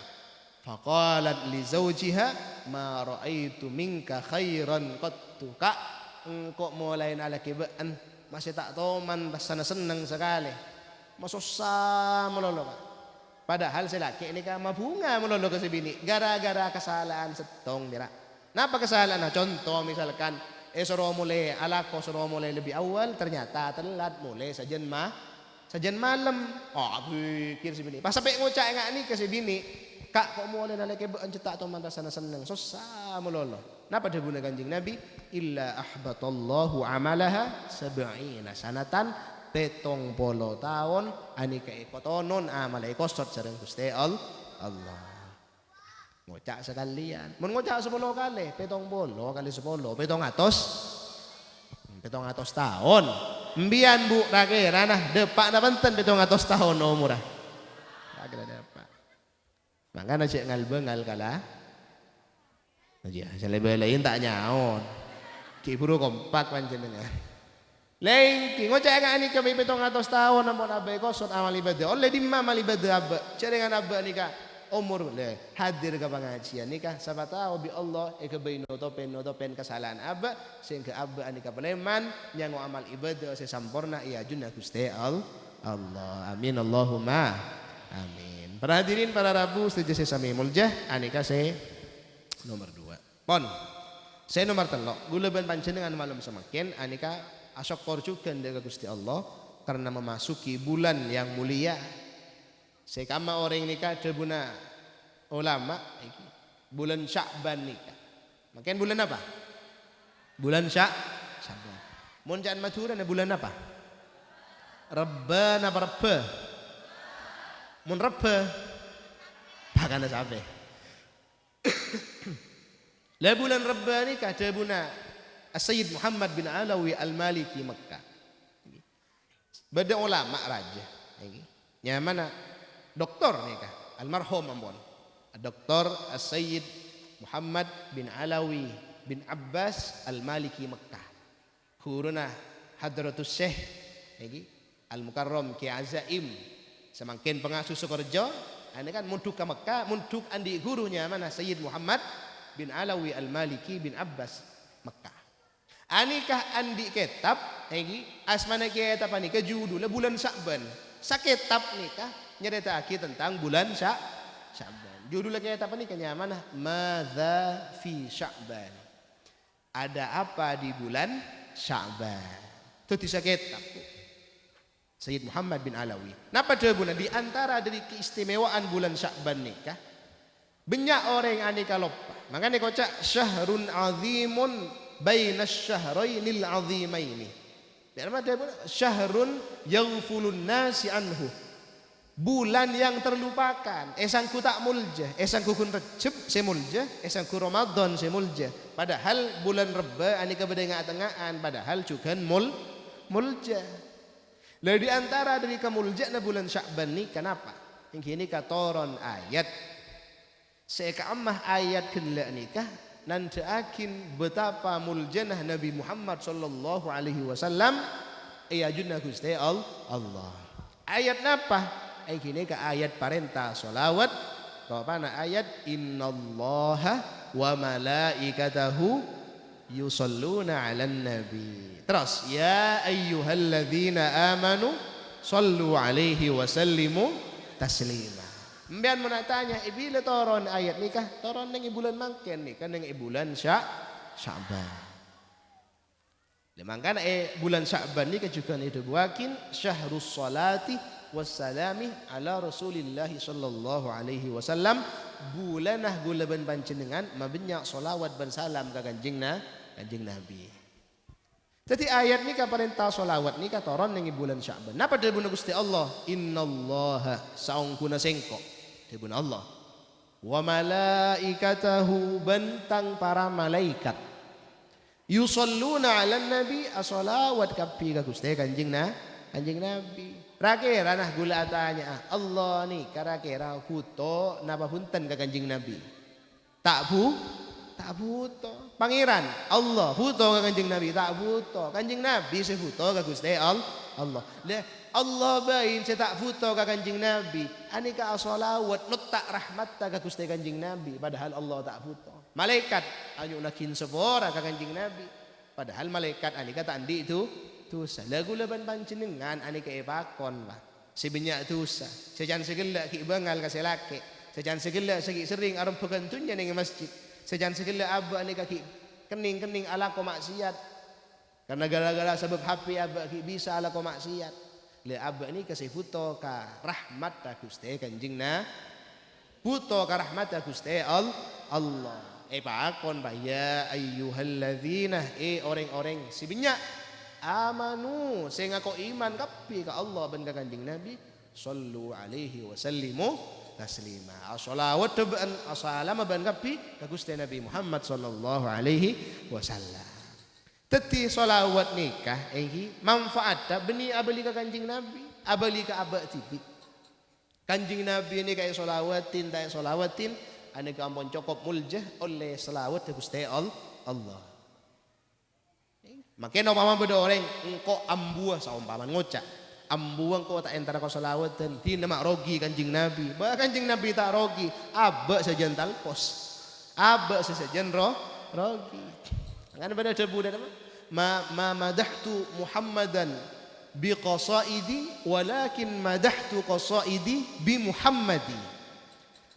faqalat li zawjiha ma raaitu minka khairan qattu ka engkau mulai nalaki bean masih tak toman sana senang sekali masusah melolo Pak. Padahal si laki ini kan mabunga melolo ke si bini gara-gara kesalahan setong dira. Napa kesalahan? Nah, contoh misalkan suruh mulai alako suruh mulai lebih awal ternyata telat mulai sajen malam. Oh pikir si bini. Pas sampai ngocak enggak nih ke si bini. Kak kok mulai nalike beun cetak to mantas sana seneng susah melolo. Napa dia guna Kanjeng Nabi? Illa ahbatallahu amalaha 70 sanatan. 70 tahun ani kay kotonon amalay kosot sareng Gusti Allah. Ngocak sekalian. Mun ngocak 10 kali, 70 kali 10, 700 tahun. Mbian Bu rakira nah depak na benten 700 tahun umur. Kagak depak. Mangana cek ngalbengal kala. Aja selebelain tak nyaon. Ki buru kompak panjenengan. Lengki ngocak nga ni kami 700 tahun namun abai kosot amal ibadah. Oleh di amal ibadah abba. Caringan abba nikah umur le hadir ke pengajian nikah siapa tahu bi Allah kebain notopen kesalahan abba sehingga abba nikah peleman yang amal ibadah sesampurna ia junna Gusti Allah. Amin Allahumma amin. Para hadirin para rabu setuju saya sami muljah anika saya nomor 2. Pon. Saya nomor 3. Gula ban panjenengan malam semakin anika asok korjukan dari Gusti Allah karena memasuki bulan yang mulia. Sekama orang nikah debuna ulama bulan Sya'ban nikah. Makin bulan apa? Bulan Sya'ban. Mun jangan maturan bulan apa? Rabbana barabba. Mun rabba pakana sampai. Lah bulan Rabba nikah debuna Sayyid Muhammad bin Alawi Al-Maliki Mekah. Beda ulama raja. Yang mana doktor nikah almarhum ampun. Doktor Sayyid Muhammad bin Alawi bin Abbas Al-Maliki Mekah. Kuruna Hadratus Syekh Al-Mukarram Ki Azaim. Semakin pengasuh Sukorejo, ini kan munduk ke Mekah, munduk andi gurunya mana Sayyid Muhammad bin Alawi Al-Maliki bin Abbas Mekah. Anikah andi kitab asmana kitab anika judulnya bulan Sya'ban. Sakitab nikah nyeritake tentang bulan Sya'ban. Judulnya kitab anika mana? Madza fi Sya'ban. Ada apa di bulan Sya'ban. Itu bisa kitab Sayyid Muhammad bin Alawi. Napa dia bulan di antara dari keistimewaan bulan Sya'ban nikah banyak orang yang aneka lupa. Makanya kocak syahrun azimun baina syahrainil azimaini. Dan apa dia bulan syahrun yaghfulun nasi anhu. Bulan yang terlupakan. Esangku tak mulja, esangku kun Rejab se mulja, esangku Ramadan se mulja. Padahal bulan Reba aneka beda tengahan, padahal juga mulja. Lalu di antara dari kemuljaan bulan Sya'ban ni kenapa? Yang ini katoron ayat. Sekamah ayat kela nikah nanti akin betapa muljanah Nabi Muhammad sallallahu alaihi wasallam ayatuna Gusti Allah. Ayat napa? Yang ini ke ayat perintah solawat. Apa ayat innallaha wa malaikatahu yusalluna 'alan nabi. Terus ya ayyuhalladzina amanu sallu 'alaihi wa sallimu taslima. Mbian menatanya bila toron ayat nikah toron ning bulan mangken nih kan ning bulan Sya'ban. Demangkan bulan Sya'ban ni juga itu buakin syahrus salati wassalami ala Rasulillah sallallahu alaihi wasallam bulanah gulaban panjenengan mabanyak solawat dan salam ka kanjeng Nabi. Jadi ayat ni ka perintah solawat ni ka toron ning bulan Sya'ban. Napa dia buna Gusti Allah? Innallaha saung kuna sengko. Dia buna Allah. Wa malaikatahu bentang para malaikat. Yusalluna 'alan nabi as-salawat kapi ka Gusti kanjeng Nabi. Rakira nah gula tanya Allah ni kira-kira kuto napa punten ka kanjeng Nabi. Tak buto. Pangeran Allah buto ka kanjeng Nabi tak buto. Kanjeng Nabi se buto ka Gusti Allah. Le Allah bain se tak buto ka kanjeng Nabi. Ani ka sholawat nutak rahmat ka Gusti kanjeng Nabi padahal Allah tak buto. Malaikat anyu nakin sepora ka kanjeng Nabi. Padahal malaikat ani ka tak andi itu dosa. Lagu laban panjenengan ani ke epakon bah. Sebanyak dosa. Sejan segala ki bangal ka selake. Sejan segala segi sering arum pegantunnya ning masjid. Sejan segala aba ani kaki kening-kening ala ko maksiat. Karena gara-gara sebab HP aba ki bisa ala ko maksiat. Le aba ni kasih puto ka rahmat ta Gusti kanjeng puto ka rahmat ta Gusti Allah. Epakon bah ya ayyuhalladzina orang-orang sebanyak amanu sing ako iman kapi ka Allah ben ka kanjeng Nabi sallu alaihi wa sallimu taslima. As-shalawat ban as-salam ban kapi ka Gusti Nabi Muhammad sallallahu alaihi wasallam. Teti sholawat nikah iki manfaat beni abali ka kanjeng Nabi, abali ka aba tibi. Kanjeng Nabi ni kay sholawatin tay sholawatin ane ka ampun cukup muljah oleh selawat ka Gusti Allah. Makanya umpama beda orang engkau ambuah saumpaman ngocak ambuah engkau tak entara kau salawat dan di nama rogi kanjeng Nabi bahkan kanjeng Nabi tak rogi abak sajen talpos abak sajen rogi kan pada debu dan apa ma madahtu Muhammadan bi qasaidi walakin madahtu qasaidi bi Muhammadi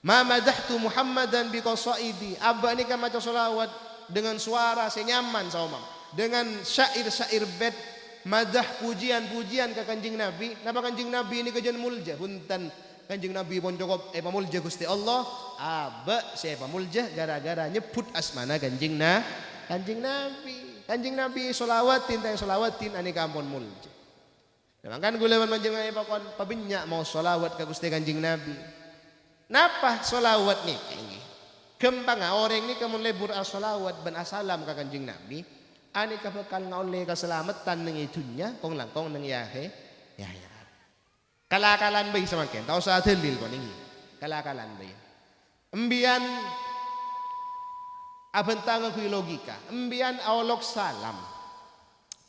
ma madahtu Muhammadan bi qasaidi abak ni kan macam salawat dengan suara senyaman saumam dengan syair-syair bed madah pujian-pujian ke kanjeng Nabi. Napa kanjeng Nabi ini kejan mulja huntan kanjeng Nabi pun cukup pamulja Gusti Allah aba saya pamulja gara-gara nyebut asmana kanjeng Nabi. Kanjeng Nabi sholawatin tay sholawatin ani kampun mulja. Kan gulaman panjenengan pakon pabinyak mau sholawat ke Gusti kanjeng Nabi. Napa sholawat ni? Kembang orang ni kamu lebur as-sholawat ban asalam ke kanjeng Nabi. Ani ka bakal ngaulay keselamatan ng itunya kung langkong ng yahe kalakalan ba sa makin tao sa atilil ko ningi kalakalan ba embian abentang ko logika embian awlok salam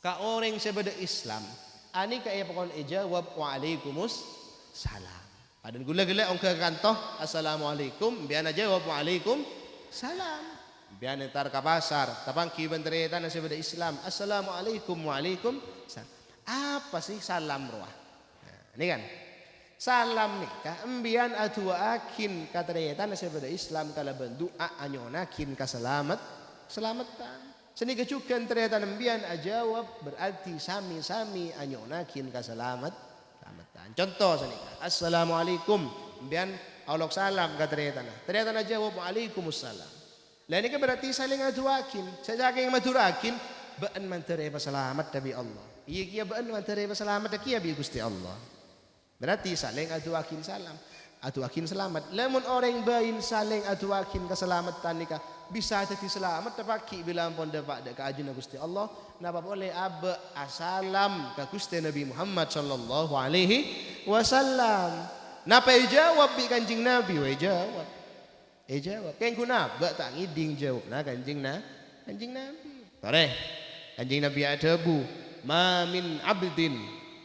ka orang sebeda Islam ani ka epakon ijawab wa alaikumus salam padan gula-gula ang kakanto assalamualaikum embian jawab wa alaikum salam. Biar ntar ke pasar, tapang kiban ternyata nasi pada Islam. Assalamualaikum waalaikum. Apa sih salam roh? Nah, ini kan salam nih. Keembian atua akin kata ternyata nasi pada Islam kalau bentuk anyonakin ke selamatan. Seni kecukan ternyata nembian ajawab berarti sami-sami anyonakin kasalamat. Selamatan. Contoh seni. Assalamualaikum. Nembian Allah salam ka ternyata. Ternyata najawab waalaikumsalam. Lah ini kan berarti saling aduakin. Saking madurakin baan mantere pasalamat tabi Allah. Iya kia baan mantere pasalamat kia bi Gusti Allah. Berarti saling aduakin salam. Aduakin selamat. Lamun orang bain saling aduakin keselamatan nikah bisa jadi selamat terpaki bila ampun dapat dek ajun Gusti Allah. Napa boleh abe asalam ke Gusti Nabi Muhammad sallallahu alaihi wasallam. Napa jawab bi Kanjeng Nabi we jawab. Jawab. Kan guna ba tak ngiding jawab nah Kanjeng Nabi. Tore. Kanjeng Nabi ada bu. Ma min abdin.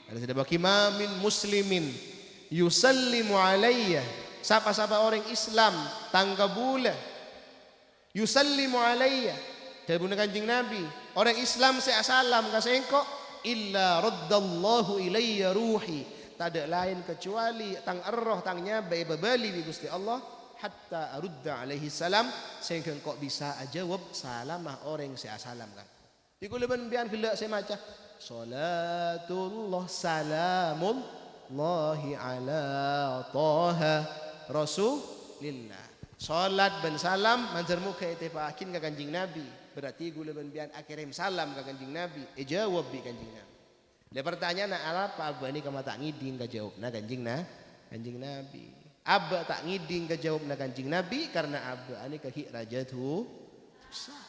Ada sudah bagi ma min muslimin yusallimu alayya. Siapa-siapa orang Islam tanggabula yusallimu alayya. Dari Kanjeng Nabi, orang Islam saya salam ka sengko illa raddallahu ilayya ruhi. Tak ada lain kecuali tang arroh tang nyabai babali bi Gusti Allah hatta arudda alaihi salam sehingga kok bisa ajawab salamah orang saya salam kan. Iku leben bian gelak saya maca salatullah salamullahi ala taha rasulillah. Salat ben salam manjar muka itifakin ka Kanjeng Nabi. Berarti gula ben bian akirim salam ka Kanjeng Nabi. Jawab bi Kanjeng Nabi. Le pertanyaan apa abah ni kama tak ngiding ka jawab na Kanjeng Nabi. Abah tak ngiding ka jawab na Kanjeng Nabi karena abah ani kahik rajatu susah.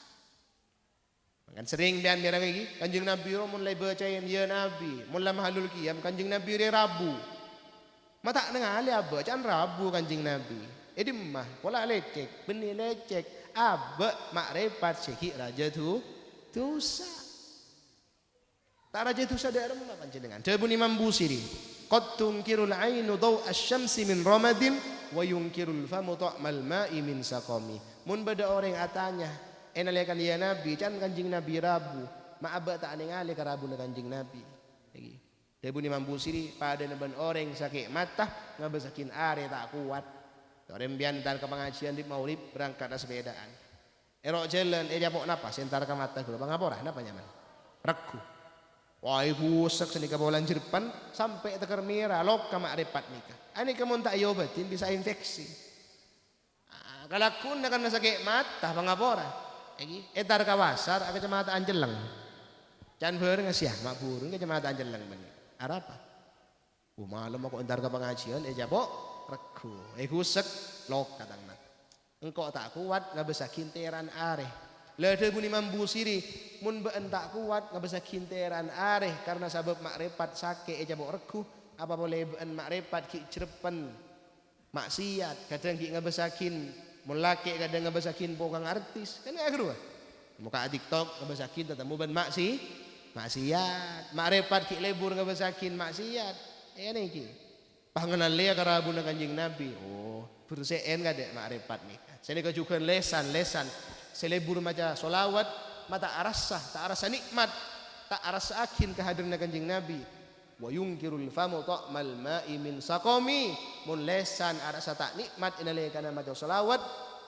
Kan sering bian biar lagi Kanjeng Nabi mun lai bacain ya Nabi, mun la mahalul qiyam Kanjeng Nabi re Rabu. Mata nengali abah can Rabu Kanjeng Nabi. Edi mah pola lecek, benih lecek, abah makrifat syekh raja tu dosa. Tak raja dosa daerah mana panjenengan. Jabun Imam Busiri. Qad tunkirul ainu daw asy-syamsi min ramadin wa yunkirul famu ta'mal ma'i min saqami. Mun beda orang atanya, enalekan ya Nabi, can Kanjeng Nabi Rabu, ma abah tak ningali ka Rabu na Kanjeng Nabi. Lagi. Jabun Imam Busiri pada naban orang sakit mata ngabesakin are tak kuat. Orang bian dan ke pengajian di Maulid berangkat sepedaan. Erok jalan, japok napa? Sentar ke mata gula. Bangapora, napa nyaman? Regu. Wah ibu sek seni kabolan jerpan sampai teker mira lok ka makrifat nikah. Ani kamu tak yobatin bisa infeksi. Kalau kun akan sakit mata bangapora. Egi etar kawasar apa kecamatan Jeleng. Can bareng sia mak burung kecamatan Jeleng ben. Arapa? Malam aku entar ke pengajian japok regu, gusek lok katangna. Engkau tak kuat ngabesa kinteran areh. Lada pun Imam Busiri mun been tak kuat ngabesa kinteran areh karena sebab makrifat sake jabok regu. Apa boleh been makrifat ki cerepen maksiat kadang ki ngabesakin mun laki kadang ngabesakin pokang artis kan kedua. Muka TikTok ngabesakin tetamu ben maksiat. Makrifat ki lebur ngabesakin maksiat. Ini ki. Panganan lea karabu na Kanjeng Nabi. Oh, bersein kada makrifat nih. Sini kejukan lesan. Selebur maca solawat, mata arasah, tak arasa nikmat, tak arasa akin kehadiran Kanjeng Nabi. Wa yungkirul famu ta'mal ma'i min saqami. Mun lesan arasa tak nikmat inale kana maca solawat,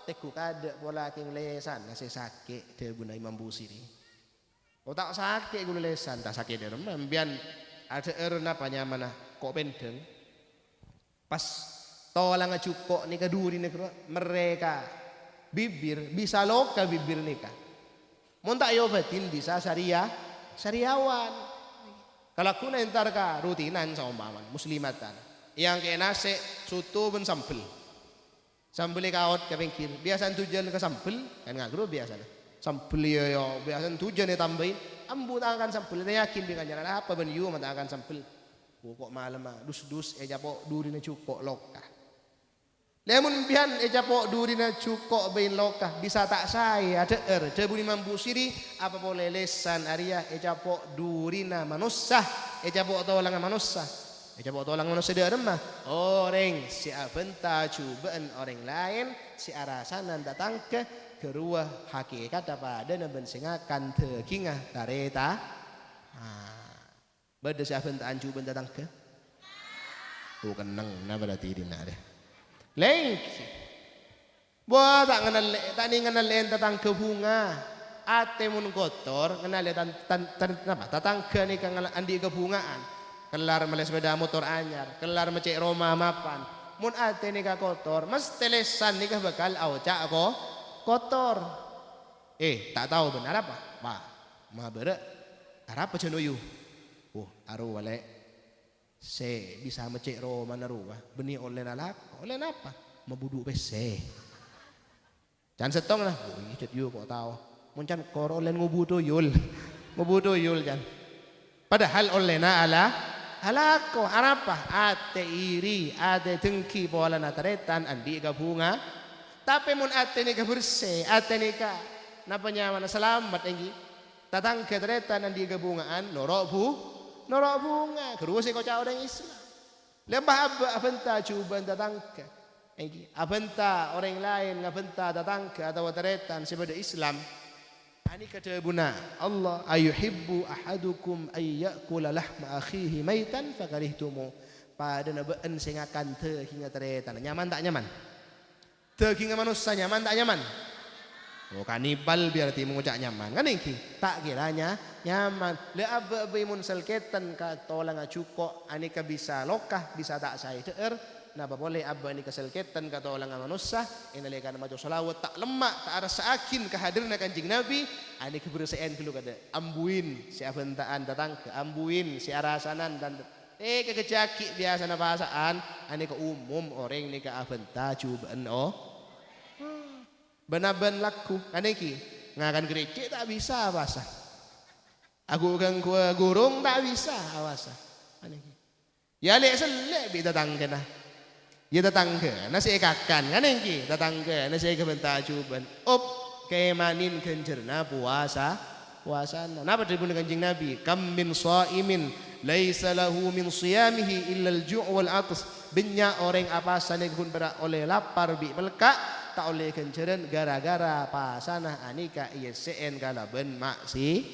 teku kada pola king lesan nase sakit de guna Imam Busiri. Oh tak sakit guna lesan, tak sakit de membian ada erna panyaman kok pendeng. Pas tolang ngecukok nika duri nika mereka bibir bisa loka bibir nika. Mun tak yobatin bisa syariawan. Kalau kuna entar ka rutinan saumpaman muslimatan. Yang kayak nasi soto ben sambel. Sambel kaot ke pinggir. Biasa tujuan ke sambel kan ngagro biasa. Sambel yo biasa tujuan tambahin. Ambu tak akan sambel yakin dengan jalan apa ben yu tak akan sambel. Kok malam dus japok duri na cukok lokah. Lemun bihan japok duri na cukok bain lokah bisa tak saya ada Jabun Imam Busiri apa boleh lesan Arya japok duri na manusia japok tolang manusia japok tolang manusia dia remah orang si abenta cubaan orang lain si arasanan datang ke keruah hakikat apa ada naben singakan tekingah kareta. Bada siapa yang tak anjuban datang ke? Oh kenang, na berarti di nade. Leng, buat tak kenal, tak ni kenal datang ke bunga. ate mun kotor kenal ya tatangga nih kang andi kebungaan kelar mele sepeda motor anyar kelar mecek Roma mapan mun ate nih ka kotor mesti lesan nih bakal auca ko kotor tak tahu benar apa ma bere arapa cenuyu aru wale se bisa mecek Roma naruwa beni oleh nalak oleh apa mabudu bese jangan setong lah cet yu kok tahu muncan kor oleh ngubudo yul jan padahal oleh na alako arapa ate iri ate dengki pola nataretan andi gabunga tapi mun ate ni ka bersih ate ni ka napa nyaman selamat enggi tatangga taretan andi gabungaan norok bunga kerusi ko cao deng Islam lembah abenta cuban tatangga enggi abenta orang lain ngabenta tatangga atau taretan sebeda Islam ani kata buna Allah ayuhibbu ahadukum ay yakula lahma akhihi maitan fakarihtumu pada nabeun sing akan teu hingga taretan nyaman tak nyaman teu hingga manusia nyaman tak nyaman kanibal berarti mengucap nyaman kan iki tak kiranya nyaman le abbe mun selketan ka tolang cuko ani ka bisa lokah bisa tak sai teueur napa boleh abba ni keselketan ka tolang manusia inalekan majo selawat tak lemak tak rasa akin kehadirna kanjing Nabi ani kebersihan dulu kada ambuin si abentaan datang ke ambuin si arasanan dan kekejaki biasa na bahasaan ani ke umum orang ni ka abenta cubaan benaban laku aneki ngakan gereja tak bisa bahasa aku kang gurung tak bisa bahasa aneki ya lek selek bi tetangga nah ya tetangga nasi kakan aneki tetangga nasi kebenta cuban kemanin kencerna puasa napa tribun kanjing Nabi kam min shaimin laisa lahu min siyamihi illa al-ju' wal 'atas banyak orang apa sana pun pada oleh lapar bi melka tak oleh kenceren gara-gara pasanah anika ISN kalaben maksi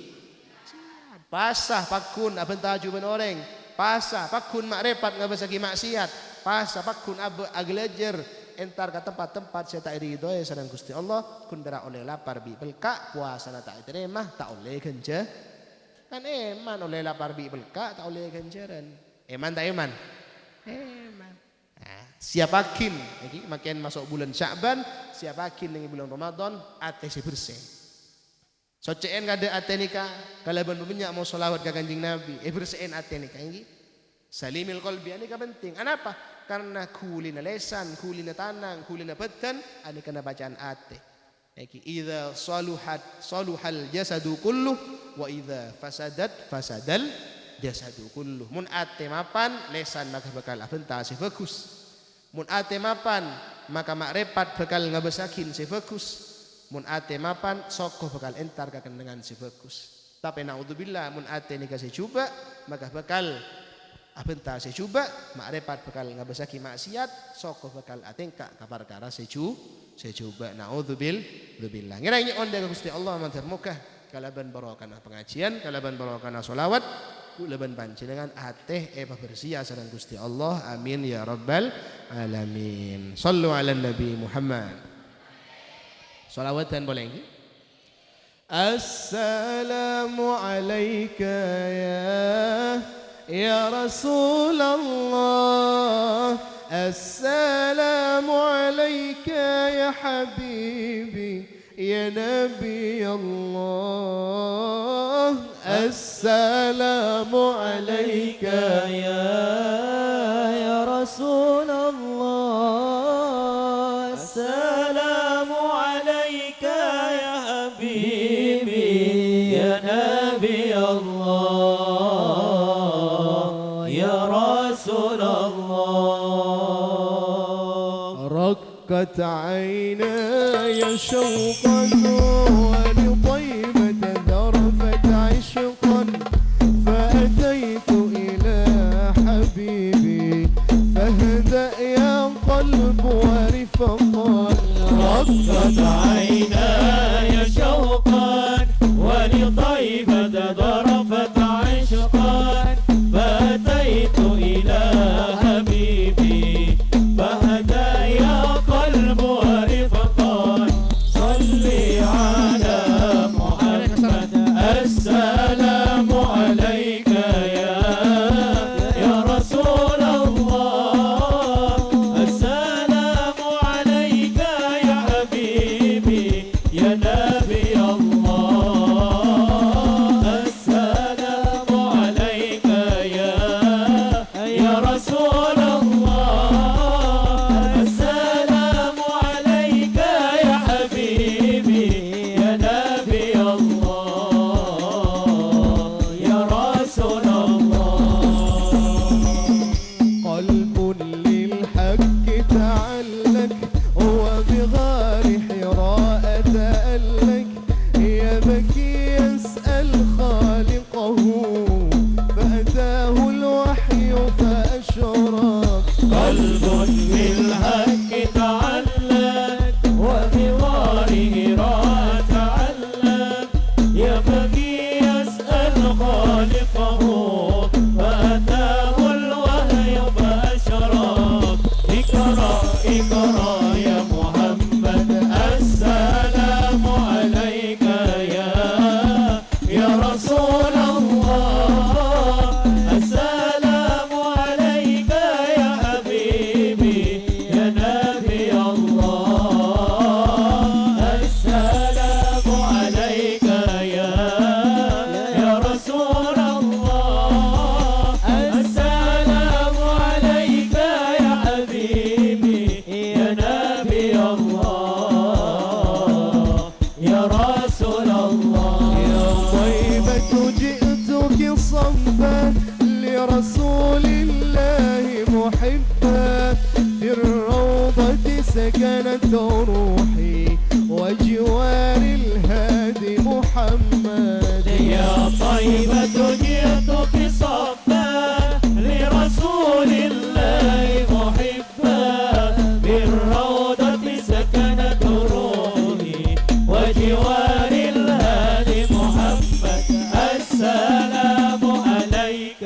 pasah pakun aben taju ben orang pasah pakun mak repat ngabasagi maksiat pasah pakun aglejer entar ke tempat-tempat saya tak ridho ya sareng Gusti Allah kun bera oleh lapar bi belka puasana tak terima tak oleh kencer kan eman oleh lapar bi belka tak oleh kenceren eman tak eman siapakin lagi makin masuk bulan Sya'ban siapakin dengan bulan Ramadan ate si bersih soceen kada ate nika kalaban berminyak mau selawat ke kanjing Nabi bersihin ate nika ini salimil qalbi ini penting kenapa karena kulina lesan kulina tanang kulina badan ini kena bacaan ate iki idza saluhal jasadu kulluh wa idza fasadal jasadu kulluh mun ate mapan lesan maka bakal abenta si bagus mun ate mapan maka mak repat bakal ngabesakin si bagus mun ate mapan sokoh bakal entar kakendengan si bagus tapi naudzubillah mun ate ni kasih coba maka bakal abenta si coba mak repat bakal ngabesaki maksiat sokoh bakal atengka kabar kara si coba naudzubillah ngira ini onda Gusti Allah mantar muka kalaban barokana pengajian kalaban barokana solawat leban panjenengan ateh bersih sareng Gusti Allah amin ya rabbal alamin sallu ala nabi Muhammad salawatan boleh nggih assalamu alayka ya Rasulullah assalamu alayka ya habibi ya nabi Allah assalamu alayka ya Rasulullah assalamu alayka ya habibi ya nabi Allah ya Rasulullah raqqat 'aynaya shawqan ولطيبة ذرفت عشقا فأتيت إلى حبيبي فاهدأ يا قلب ورفقا رقت عيناي شوقا ولطيبة ذرفت عشقا فأتيت إلى حبيبي فاهدأ يا قلب ورفقا صلي على محمد يا محمد السلام عليك يا رسول الله السلام عليك يا حبيبي يا نبي الله السلام عليك يا رسول الله السلام عليك يا حبيبي يا نبي الله يا رسول الله يا طيبة جئتك صبا لرسول الله محبا في الروضة سكنت روحي وجوار الهادي محمد يا طيبة جئتك صبا لرسول الله محبا بالروضة سكنت روحي وجوار الهادي محمد السلام عليك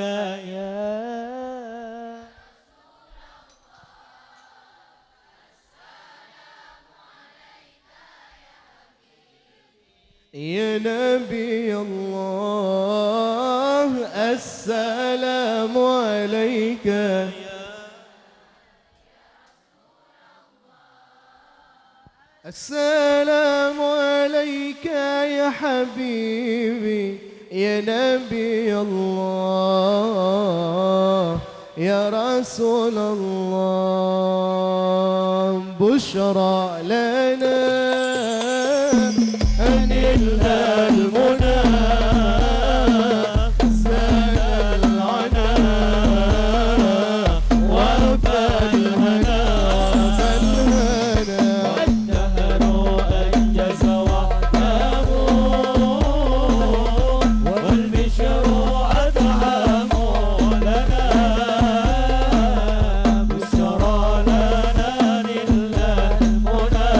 يا نبي الله السلام عليك السلام عليك يا حبيبي يا نبي الله يا رسول الله بشرى لنا نلنا المنى زال العنا وفى الهنا والدهر أنجز وحده والبشر أدعم لنا بشرى لنا نلنا المنى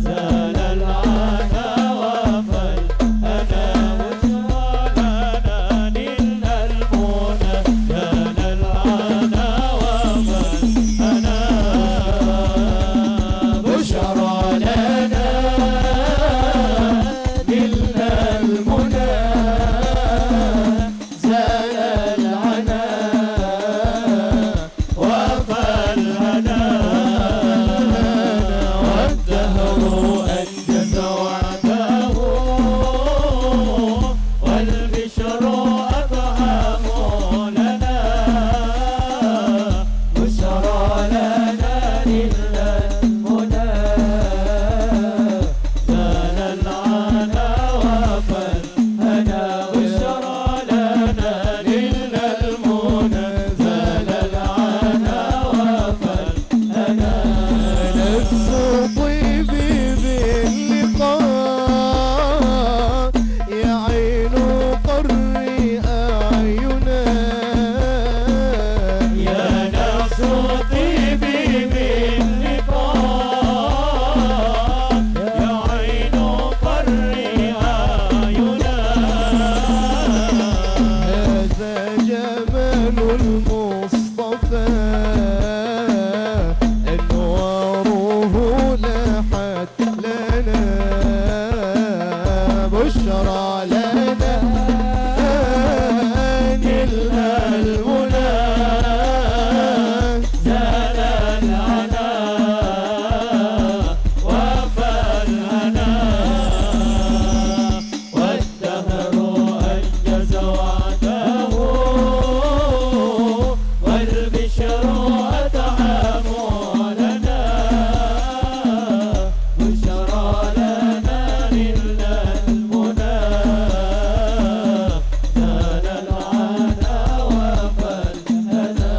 زال العنا وفى الهنا بشرى لنا نلنا المنى زال العنا وفى الهنا بشرى لنا نلنا المنى زال العنا وفى الهنا والدهر أنجز وعده والبشر أطعم لنا بشرى لنا نلنا المنى زال العنا وفى الهنا بشرى لنا نلنا المنى زال العنا وفى الهنا نفس طيبي باللقاء يا عين قري أعينا يا نفس طيبي باللقاء يا عين قري أعينا هذا جمال المصطفى أنواره لاحت لنا بشرى لنا نلنا المنى زال العنا وفى الهنا والدهر أنجز وعده والبشر أدعم لنا بشرى لنا نلنا المنى زال العنا وفى الهنا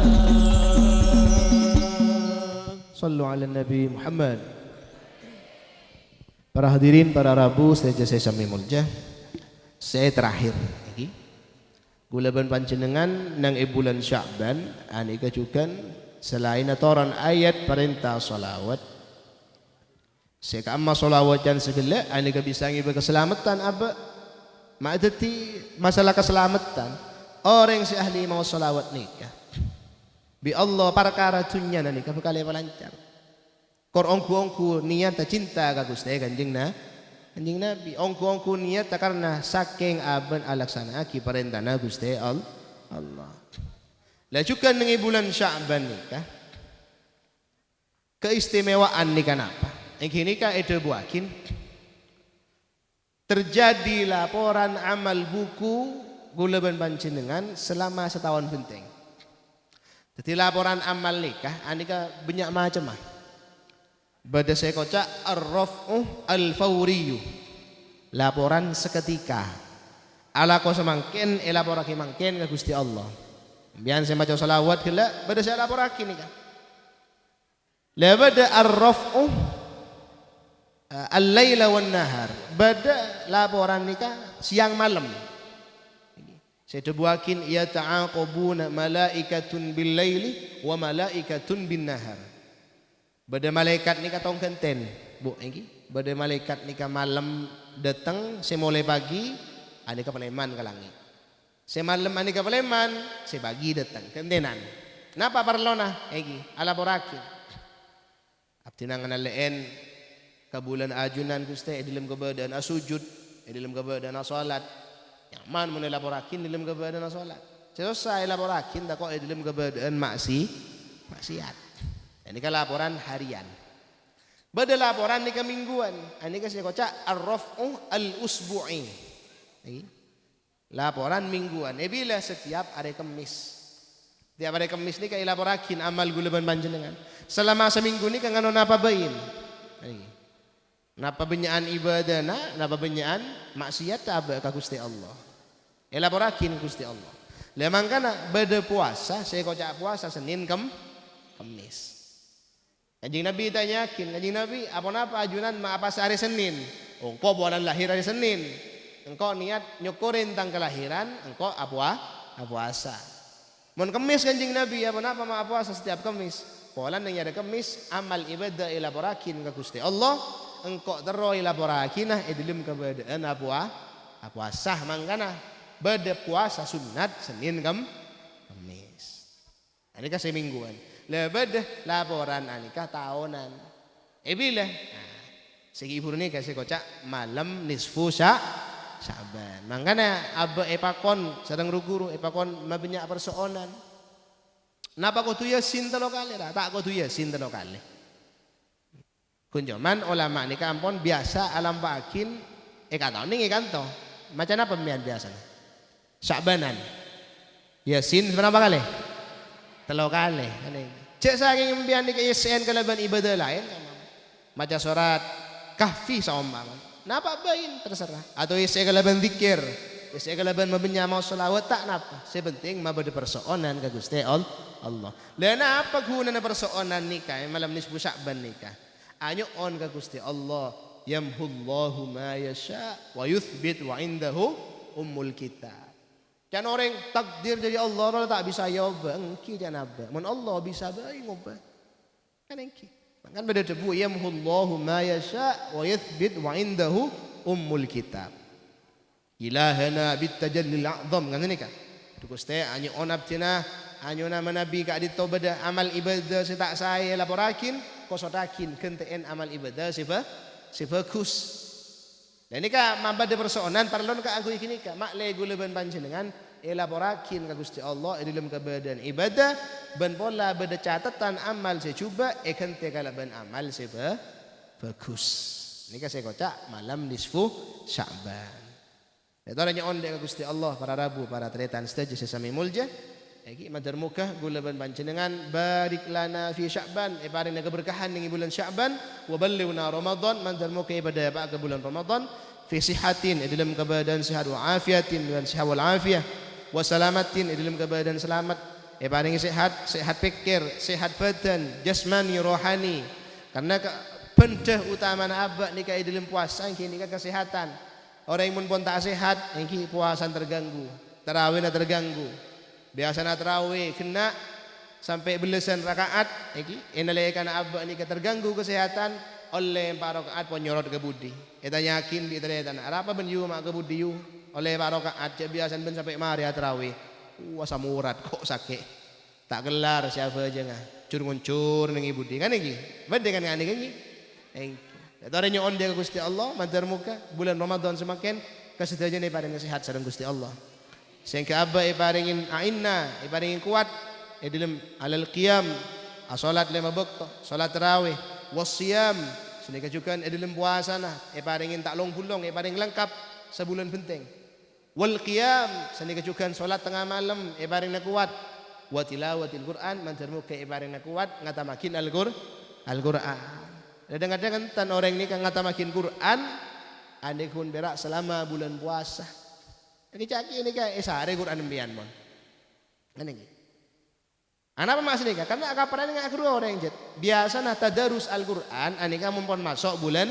Sallu ala Nabi Muhammad. Para hadirin, para Rabu, saya sami mulja. Saya terakhir lagi. Gulaban panjenengan nang bulan Sya'ban anika juga selain atoran ayat perintah salawat. Saya amma salawat dan segala anika bisa ngiba keselamatan apa? Ma'adati masalah keselamatan. Orang si ahli mau salawat nikah. bi Allah perkara dunya nika bakal lancar. Kor ongku niat cinta ka Gusti Kanjeng Nabi. Ongku niat karena saking aben alaksana ki perintahna Gusti Allah. Lah juga nang bulan Sya'ban nika keistimewaan nika napa? Iki nika ede buakin terjadi laporan amal buku gulaban panjenengan selama setahun penting. Jadi laporan amal nikah anika banyak macam ah. Bada saya kocak ar-raf'u al-fawriyu. Laporan seketika. Ala ko semangkin elaporake mangkin ke Gusti Allah. Biar saya baca salawat gila bada saya laporake nikah. La bada ar-raf'u al-laila wan nahar. Bada laporan nikah siang malam. Saya buakin ya ta'aqabuna malaikatun bil laili wa malaikatun bin nahar. Bada malaikat nikah tong kenten. Bu iki. Bada malaikat nikah malam datang semulai pagi anika paleman ke langit. Semalam anika paleman sebagi datang kentenan. Napa parlona iki alaborake. Abdi nang nalaen kabulan ajunan Gusti dalam keberadaan asujud, dalam keberadaan salat. Nyaman mun laporakin dalam keberadaan salat. Selesai laporakin tak kok dalam keberadaan maksiat. Ini kan laporan harian. Bada laporan ni mingguan. Ini kan saya kocak ar-raf'u al-usbu'i. Laporan mingguan. Bila setiap hari Kamis. Tiap hari Kamis ni kan laporakin amal gulaban panjenengan. Selama seminggu ni kan ngano napa bain. Napa benyaan ibadah napa benyaan maksiat aba ka Gusti Allah. Elaborakin Gusti Allah. Lemang kana beda puasa, saya kocak puasa Senin Kamis. Kanjeng Nabi tanyakin, Kanjeng Nabi apa ajunan apa hari Senin? Engkau bulan lahir hari Senin. Engkau niat nyukurin tang kelahiran, engkau puasa. Mun Kamis Kanjeng Nabi apa ma puasa setiap Kamis. Polan yang ada Kamis amal ibadah elaborakin ke Gusti Allah. Engkau terus elaborakin dalam keberadaan puasa mangkana beda puasa sunat Senin Kamis. Ini kan semingguan. Lebih laporan anika tahunan. Bila segi ibu ni kasih kocak malam nisfu Sya'ban. Makanya abah epakon sedang ruguru epakon mabanyak persoalan. Napa kau tu yasin telo kali dah? Tak kau tu yasin telo kali. Kunjoman ulama ni kampon biasa alam bakin kata ni kanto. Macam apa biasa? Sya'banan. Yasin berapa kali? Telo kali. Cek saking mbian ni KSN kalaban ibadah lain. Maca surat Kahfi saumpama. Napa bain terserah. Atau isi kalaban zikir. Isi kalaban mabenya mau selawat tak napa. Sepenting mabada persoalan ke Gusti Allah. Lain apa guna na persoalan nikah malam nisfu Sya'ban nikah. Anyo on ke Gusti Allah. Yamhullahu ma yasha wa yuthbit wa indahu ummul kitab. Kan orang takdir dari Allah tak bisa jawab engki dan apa. Mun Allah bisa bae ngobah. Kan engki. Kan beda debu yamhullahu ma yasha wa yuthbit wa indahu ummul kitab. Ilahana bitajallil a'zam kan ini kan. Gusti anyo on abtina anyo nama nabi ka dito beda amal ibadah setak saya laporakin kosotakin kenteen amal ibadah sebagus. Dan ini kan mambada persoalan parlon ka aku ikini ka makle gulaban panjenengan elaborakin ka Gusti Allah dalam keberadaan ibadah ben pola beda catatan amal saya coba kente kalaban amal bagus. Ini kan saya kocak malam nisfu Sya'ban. Itu hanya onde ka Gusti Allah para rabu para tretan stage sesami mulja. Iki madar muka gulaban panjenengan barik lana fi Sya'ban paring keberkahan ning bulan Sya'ban wa ballighna Ramadan madar muka ibadah ba ke bulan Ramadan fi sihatin dalam keadaan sehat wa afiatin dan sehat wal afiyah wa salamatin dalam keadaan selamat paring sehat pikir sehat badan jasmani rohani karena pendah utama abak nikah dalam puasa kini kesehatan orang yang pun tak sehat ini puasa terganggu tarawih terganggu biasa na tarawih kena sampai belasan rakaat iki enalaikan abba ni terganggu kesehatan oleh para rakaat pun nyorot ke budi eta yakin di terletan apa ben yu mak ke budi yu oleh para rakaat biasa ben sampai mari tarawih wah samurat kok sakit Tak gelar siapa aja ngah. Cur nguncur nengi budi kan iki. Bede kan ngani kan iki. Tore nyon dia ke Gusti Allah mantar muka bulan Ramadan semakin kesedayan paring sehat sareng Gusti Allah. Sehingga abah paringin aina, paringin kuat dalam alal qiyam, salat 5 waktu, salat tarawih, wasiyam, sehingga juga dalam puasa nah, paringin tak long bulong, paring lengkap sebulan penting. Wal qiyam, sehingga juga salat tengah malam, paring na kuat. Wa tilawatil Quran, mantar muka paring na kuat ngatamakin Al-Quran. Kadang-kadang kan orang ini kan ngatamakin Quran, ane kun berak selama bulan puasa. Caki ini kan sehari Quran embian mon. Kan ini. Kenapa maksudnya? Karena kapan ini ngakru orang jet. Biasa nah tadarus Al-Quran, ane kan mumpon masuk bulan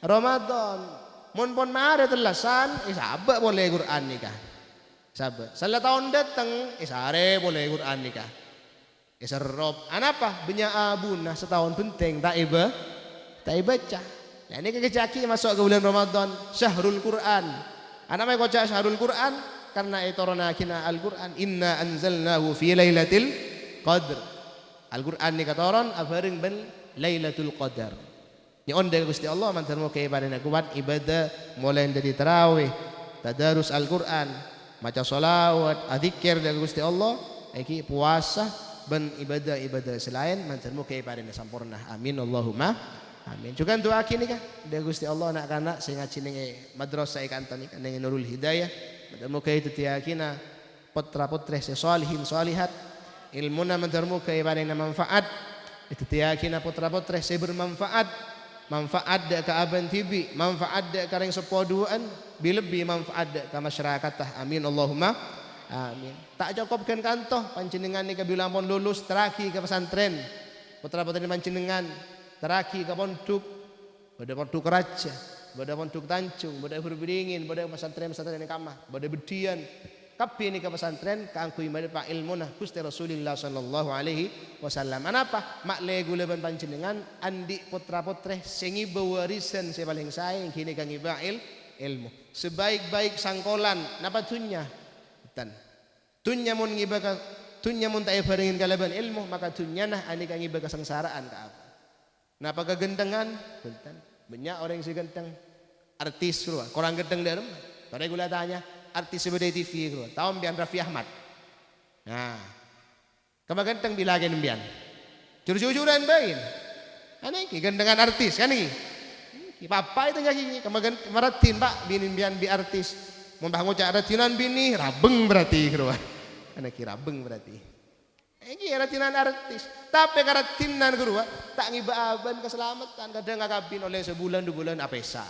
Ramadan. Mumpon mare telasan, sabak boleh Quran nikah. Sabak. Salah tahun datang, sehari boleh Quran nikah. Serop, anapa? Benya abunah setahun penting tak baca. Nah ini kecaki masuk ke bulan Ramadan, Syahrul Quran. Anak mai kocak Syahrul Quran karena itorona kina Al-Quran. Inna anzalnahu fi lailatul qadr. Al-Quran ni katoron abaring ben Lailatul Qadar. Ni onde Gusti Allah mantar mo kay barena kuat ibadah mulai dari tarawih, tadarus Al-Quran, maca selawat, adzikir dari Gusti Allah, iki puasa ben ibadah-ibadah selain mantar mo kay barena sampurna. Amin Allahumma amin. Juga doa kini kan dari Gusti Allah nak kana sing ngacining madrasah ikantan ikan dengan Nurul Hidayah. Mantar mo kay titiakina putra-putri salihin salihat ilmuna mantar mo kay barena manfaat. Itu tiyakina putra-putri saya bermanfaat. Manfaat dak ka aban tibi, manfaat dak ka ring sepoduan, bilebih manfaat dak ka masyarakat. Amin Allahumma amin. Tak cukupkan kantoh panjenengan ni kabila pun lulus teraki ke pesantren. Putra-putri panjenengan teraki ke pondok, pada pondok raja, pada pondok Tanjung, pada berbingin, pada pesantren-pesantren kamah, pada bedian. Kabeh ni ke pesantren kaangku ibadah pak ilmu nah Gusti Rasulullah sallallahu alaihi wasallam. Anapa? Mak le guleban panjenengan andi putra-putri sing iba warisan se paling sayang kini kang iba ilmu. Sebaik-baik sangkolan napa dunya? Tan. Dunya mun ngiba ka dunya mun ta barengin kalaban ilmu maka dunya nah ani kang iba kasengsaraan ka apa. Napa kegendengan? Benten. Banyak orang yang genteng artis lu, kurang genteng dalam. Pada gula tanya artis sebagai TV lu, tahun bian Raffi Ahmad. Nah, kamu genteng bilangin bian. Jujur-jujuran bain. Aneh ki gendengan artis kan ni. Papa itu nggak gini, kamu maratin pak binin bian bi artis. Mau bangun cara ratinan bini rabeng berarti kru. Anak ki rabeng berarti. Ini ratinan artis. Tapi karatinan kru tak ngibaban keselamatan. Kadang ngakabin oleh sebulan 2 bulan apesa.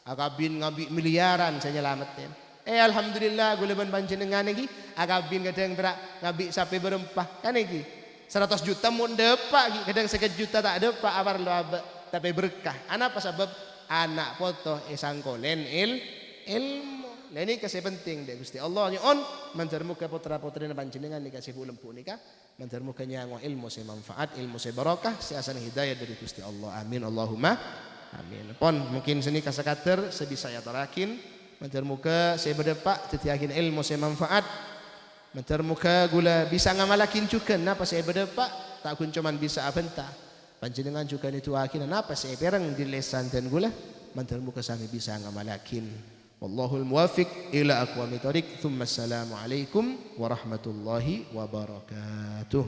Akabin ngabi miliaran saya nyelamatin. Alhamdulillah guleban panjenengan iki akabin kadang berak ngabi sampai berempah kan iki 100 juta mun depak iki kadang 1 juta tak depak awar lo tapi berkah. Apa sebab anak foto sangkolen ilmu. Nah ini kasih penting deh Gusti Allah nyon mantar muka putra-putri panjenengan dikasih lempu nikah mantar mukanya ngo ilmu saya manfaat ilmu saya barakah saya asal hidayah dari Gusti Allah. Amin Allahumma amin. Pon mungkin sini kasakater sebisa ya tarakin mantar muka saya berdepak tetiakin ilmu saya manfaat mantar muka gula bisa ngamalakin juga napa saya berdepak tak kun cuman bisa abenta panjenengan juga itu akin napa saya perang di lesan dan gula mantar muka sami bisa ngamalakin. Wallahul muwafiq ila aqwamit thoriq. Tsumma assalamu alaikum warahmatullahi wabarakatuh.